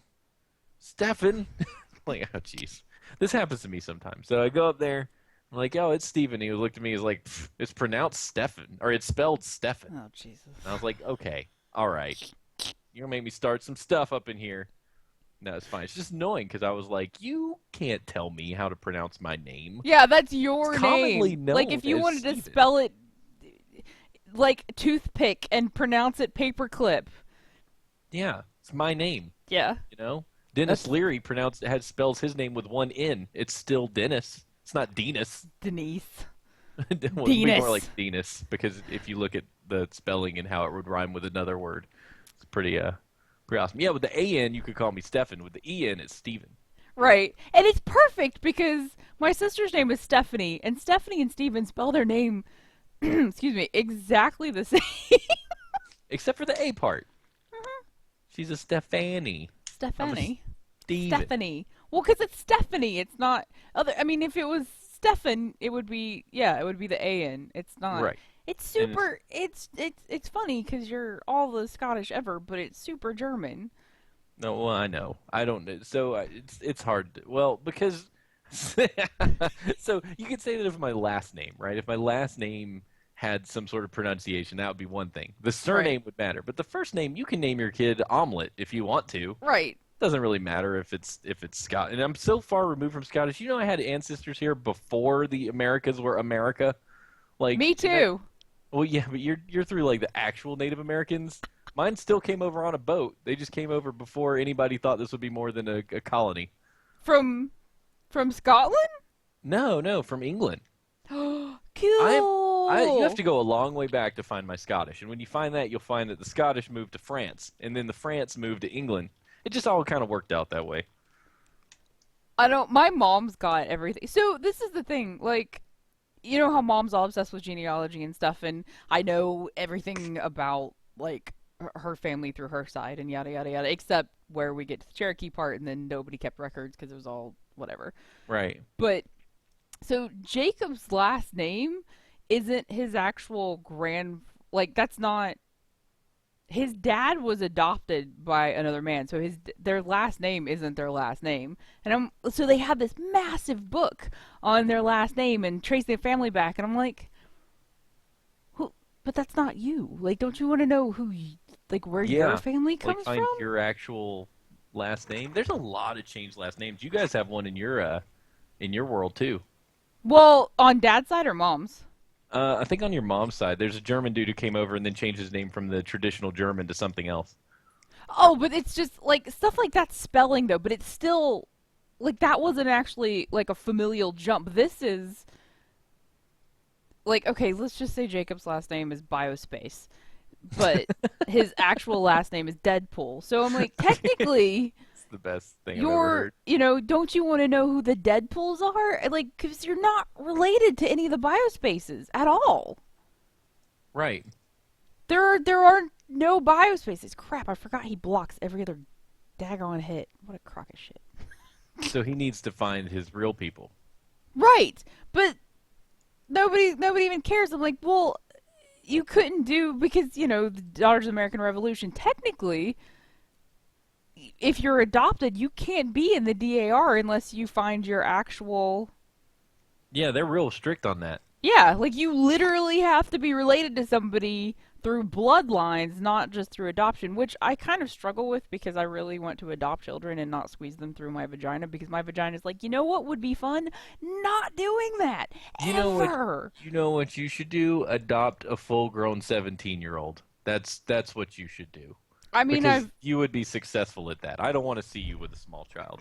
Like, oh, jeez. This happens to me sometimes. So I go up there, I'm like, oh, it's Steven. He looked at me, he's like, it's pronounced Stefan, or it's spelled Stefan. Oh Jesus. And I was like, okay, all right. You're gonna make me start some stuff up in here. No, it's fine. It's just annoying because I was like, you can't tell me how to pronounce my name. Yeah, that's It's your commonly name. Like known if you as wanted to Steven. spell it like toothpick and pronounce it paperclip. Yeah, it's my name. Yeah. You know, Dennis That's Leary spells his name with one N. It's still Dennis. It's not Dennis. Denise. It would be more Dennis. like Dennis because if you look at the spelling and how it would rhyme with another word, it's pretty awesome. Yeah, with the A-N, you could call me Stefan. With the E-N, it's Steven. Right. And it's perfect because my sister's name is Stephanie, and Stephanie and Steven spell their name, excuse me, exactly the same. Except for the A part. She's a Stefani. I'm a Stephanie. Steven. Stephanie. Well, because it's Stephanie. It's not other. I mean, if it was Stefan, it would be it would be the A N. It's not. Right. It's And it's, super. It's funny because you're all the Scottish ever, but it's super German. no, well, I know. I don't. So it's hard. Well, because so you could say that if my last name, right? If my last name had some sort of pronunciation, that would be one thing. The Right. surname would matter, but the first name you can name your kid Omelet if you want to. Right. Doesn't really matter if it's Scott. And I'm so far removed from Scottish. You know, I had ancestors here before the Americas were America. Like, Me too. well, yeah, but you're through like the actual Native Americans. Mine still came over on a boat. They just came over before anybody thought this would be more than a colony. From Scotland? No, no, from England. I'm you have Cool. to go a long way back to find my Scottish. And when you find that, you'll find that the Scottish moved to France, and then the France moved to England. It just all kind of worked out that way. I don't. My mom's got everything. So this is the thing. Like, you know how mom's all obsessed with genealogy and stuff, and I know everything about like her family through her side and yada yada yada, except where we get to the Cherokee part, and then nobody kept records because it was all whatever. Right. But so Jacob's last name isn't his actual like that's not his dad was adopted by another man, so their last name isn't their last name. And so they had this massive book on their last name and tracing their family back, and I'm like, who, but that's not you. Like, don't you want to know like where your Yeah. family Like comes find from? your actual last name. There's a lot of changed last names. You guys have one in your world too. Well, on dad's side or mom's? I think on your mom's side, there's a German dude who came over and then changed his name from the traditional German to something else. Oh, but it's just like stuff like that spelling though, but it's still like that wasn't actually like a familial jump. This is like okay, let's just say Jacob's last name is Biospace, but his actual last name is Deadpool. So I'm like, technically, It's the best thing I've ever heard. don't you want to know who the Deadpools are? Like, because you're not related to any of the Biospaces at all. Right. There are no Biospaces. Crap, I forgot he blocks every other daggone hit. What a crock of shit. So he needs to find his real people. Right, but nobody even cares. I'm like, well, you couldn't do because the Daughters of the American Revolution. Technically, if you're adopted, you can't be in the DAR unless you find your actual. Yeah, they're real strict on that. Yeah, like you literally have to be related to somebody through bloodlines, not just through adoption, which I kind of struggle with because I really want to adopt children and not squeeze them through my vagina because my vagina is like, you know what would be fun? Not doing that You know what? ever. You know what you should do? Adopt a full-grown 17-year-old. That's what you should do. I mean, Because I've you would be successful at that. I don't want to see you with a small child.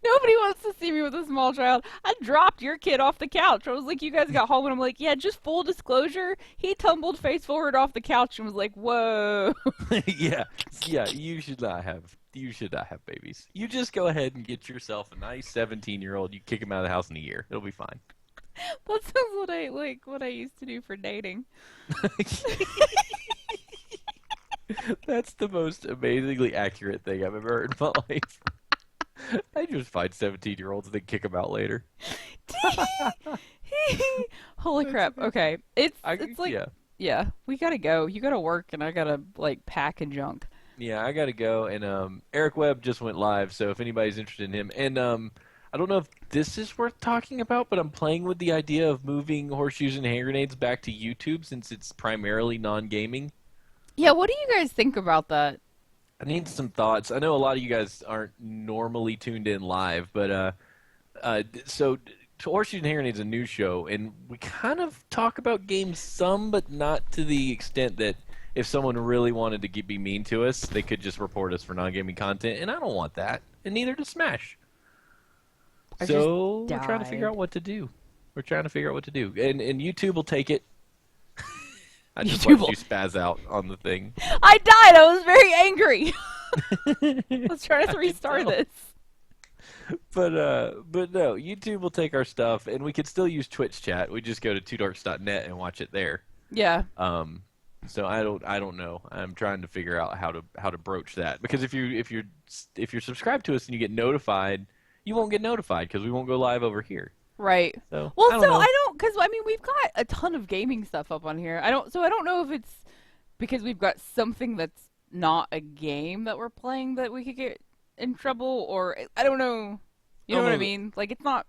nobody wants to see me with a small child. I dropped your kid off the couch. I was like, you guys got home, and I'm like, yeah, just full disclosure, he tumbled face forward off the couch and was like, whoa. Yeah, yeah. You should not have babies. You just go ahead and get yourself a nice 17-year-old. You kick him out of the house in a year. It'll be fine. That sounds what I like. What I used to do for dating. That's the most amazingly accurate thing I've ever heard in my life. I just find 17-year-olds and then kick them out later. Holy That's crap. amazing. Okay. It's like Yeah. yeah, we gotta go. You gotta work and I gotta like pack and junk. Yeah, I gotta go. And Eric Webb just went live, so if anybody's interested in him, and I don't know if this is worth talking about, but I'm playing with the idea of moving horseshoes and hand grenades back to YouTube since it's primarily non-gaming. Yeah, what do you guys think about that? I need some thoughts. I know a lot of you guys aren't normally tuned in live, but so Horseshoes and Hand Grenades is a news show, and we kind of talk about games some, but not to the extent that if someone really wanted to be mean to us, they could just report us for non-gaming content, and I don't want that, and neither does Smash. I just So we're trying to figure out died. what to do. We're trying to figure out what to do, and YouTube will take it. I just YouTube watched will. you spaz out on the thing. I died. I was very angry. Let's try I to can restart tell. this. But no, YouTube will take our stuff, and we could still use Twitch chat. We just go to twodorks.net and watch it there. Yeah. Um, so I don't know. I'm trying to figure out how to broach that because if you're subscribed to us and you get notified, you won't get notified because we won't go live over here. Right. So Well, I don't so know. I don't, because I mean, we've got a ton of gaming stuff up on here. I don't know if it's because we've got something that's not a game that we're playing that we could get in trouble, or I don't know. You Oh know what I no. mean? Like it's not,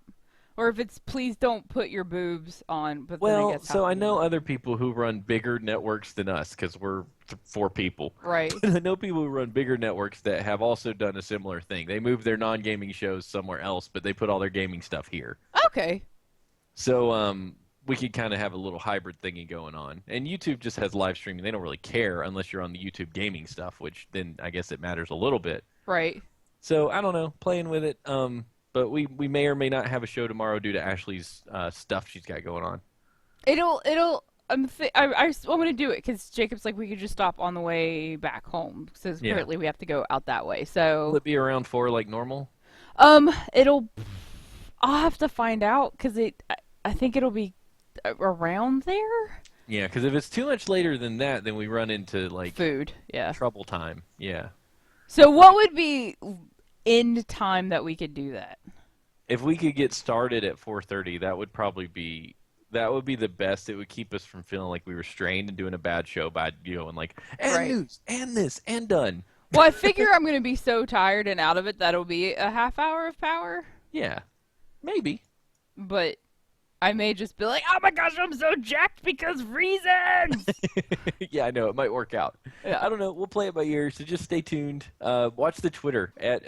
or if it's please don't put your boobs on. But then I Well, guess how so I can you know not? other people who run bigger networks than us because we're four people. Right. But I know people who run bigger networks that have also done a similar thing. They move their non-gaming shows somewhere else, but they put all their gaming stuff here. Okay. So we could kind of have a little hybrid thingy going on. And YouTube just has live streaming. They don't really care unless you're on the YouTube gaming stuff, which then I guess it matters a little bit. Right. So I don't know, playing with it. But we may or may not have a show tomorrow due to Ashley's stuff she's got going on. It'll. I want to do it because Jacob's like we could just stop on the way back home. Says Yeah. apparently we have to go out that way. Will So it be around 4 like normal? it'll. I'll have to find out because I think it'll be around there. Yeah, because if it's too much later than that, then we run into like Food, yeah. trouble time. Yeah. So what would be end time that we could do that? If we could get started at 4:30, that would be the best. It would keep us from feeling like we were strained and doing a bad show by and like and Right. news and this and done. Well, I figure I'm gonna be so tired and out of it that it'll be a half hour of power. Yeah, maybe. But I may just be like, oh my gosh, I'm so jacked because reasons. Yeah, I know it might work out. Yeah. I don't know. We'll play it by ear. So just stay tuned. Watch the Twitter at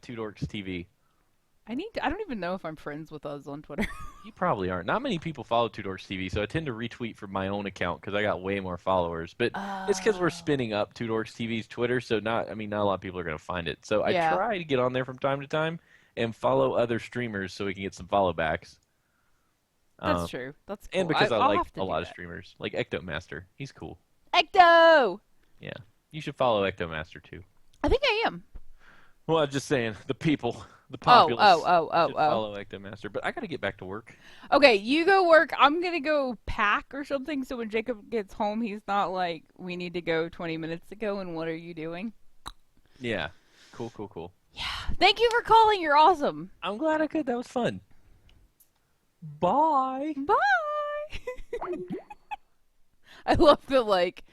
Two Dorks TV. I don't even know if I'm friends with us on Twitter. You probably aren't. Not many people follow Two Dorks TV, so I tend to retweet from my own account because I got way more followers. But it's because we're Oh. spinning up Two Dorks TV's Twitter, so not a lot of people are going to find it. So I Yeah. try to get on there from time to time and follow other streamers so we can get some follow backs. That's true. That's cool. And because I I'll like have to a do lot of that. streamers, like Ectomaster. He's cool. Ecto! Yeah. You should follow Ectomaster too. I think I am. Well, I'm just saying, the people, the Oh, populace should oh. follow Ectomaster. But I got to get back to work. Okay, you go work. I'm gonna go pack or something so when Jacob gets home, he's not like, we need to go 20 minutes ago, and what are you doing? Yeah. Cool, cool, cool. Thank you for calling. You're awesome. I'm glad I could. That was fun. Bye. Bye! I love the, like,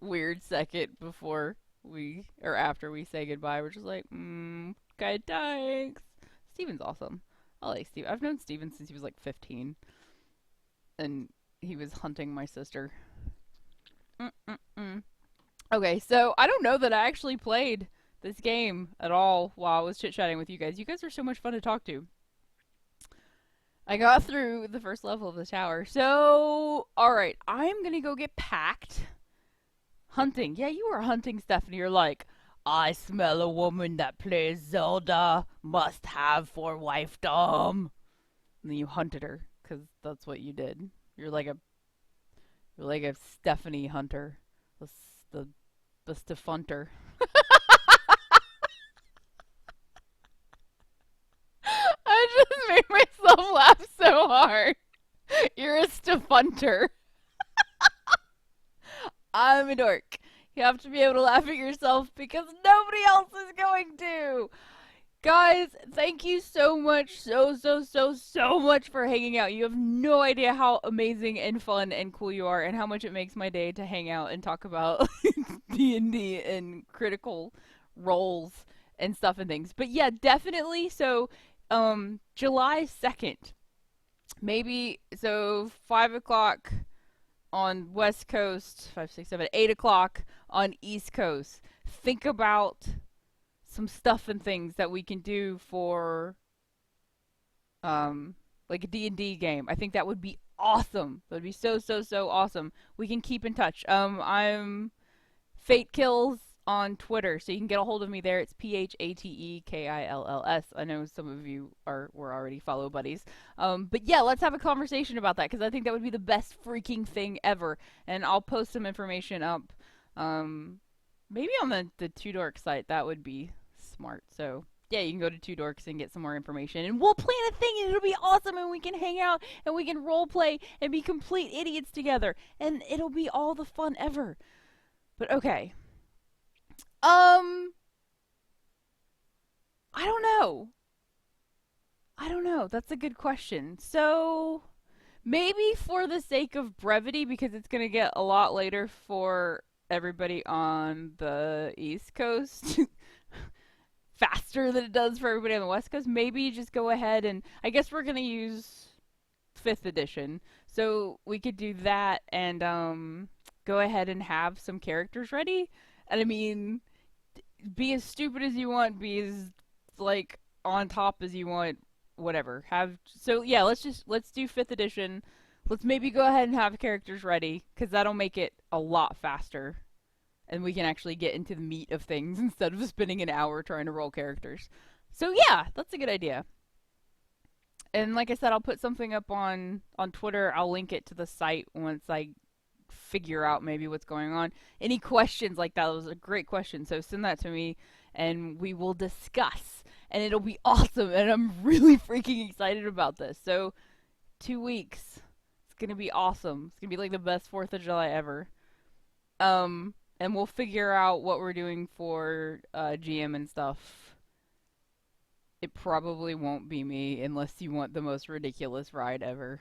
weird second before we, or after we say goodbye. We're just like, okay, thanks. Steven's awesome. I like Steven. I've known Steven since he was like 15. And he was hunting my sister. Mm-mm-mm. Okay, so I don't know that I actually played this game at all while I was chit chatting with you guys. You guys are so much fun to talk to. I got through the first level of the tower. So, alright, I'm gonna go get packed. Hunting. Yeah, you were hunting, Stephanie. You're like, I smell a woman that plays Zelda. Must have for wifedom. And then you hunted her, because that's what you did. You're like a you're like a Stephanie hunter. The, the, the Stefunter. I just made myself laugh so hard. You're a Stefunter. I'm a dork. You have to be able to laugh at yourself because nobody else is going to. Guys, thank you so much, so much for hanging out. You have no idea how amazing and fun and cool you are, and how much it makes my day to hang out and talk about D&D and critical roles and stuff and things. But yeah, definitely. So, July 2nd, maybe. So 5 o'clock on West Coast, 5, 6, 7, 8 o'clock on East Coast. Think about some stuff and things that we can do for like a D&D game. I think that would be awesome. That would be so awesome. We can keep in touch. I'm Fate Kills on Twitter, so you can get a hold of me there. It's PHATEKILLS. I know some of you were already follow buddies. But yeah, let's have a conversation about that because I think that would be the best freaking thing ever. And I'll post some information up. Maybe on the Two Dork site. That would be smart. So yeah, you can go to Two Dorks and get some more information, and we'll plan a thing, and it'll be awesome, and we can hang out, and we can role play, and be complete idiots together, and it'll be all the fun ever. But okay, um, I don't know. I don't know. That's a good question. So maybe for the sake of brevity, because it's gonna get a lot later for everybody on the East Coast. Faster than it does for everybody on the West Coast. Maybe just go ahead and I guess we're gonna use 5th edition, so we could do that and go ahead and have some characters ready. And I mean, be as stupid as you want, be as like on top as you want, whatever. Have so yeah, let's do 5th edition. Let's maybe go ahead and have characters ready because that'll make it a lot faster and we can actually get into the meat of things instead of spending an hour trying to roll characters. So yeah, that's a good idea. And like I said, I'll put something up on Twitter. I'll link it to the site once I figure out maybe what's going on. Any questions like that? Was a great question. So send that to me, and we will discuss. And it'll be awesome. And I'm really freaking excited about this. So 2 weeks. It's gonna be awesome. It's gonna be like the best 4th of July ever. And we'll figure out what we're doing for GM and stuff. It probably won't be me unless you want the most ridiculous ride ever.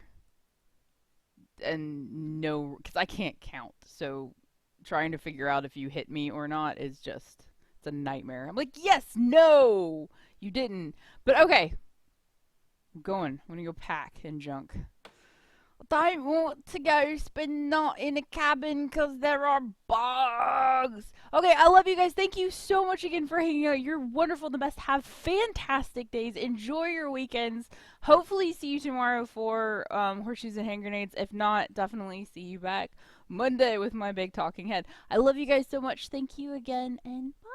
And no, because I can't count. So trying to figure out if you hit me or not is just, it's a nightmare. I'm like, yes, no, you didn't. But okay, I'm going. I'm going to go pack and junk. Don't want to go spend night in a cabin because there are bugs. Okay, I love you guys. Thank you so much again for hanging out. You're wonderful, the best. Have fantastic days. Enjoy your weekends. Hopefully, see you tomorrow for horseshoes and hand grenades. If not, definitely see you back Monday with my big talking head. I love you guys so much. Thank you again, and bye.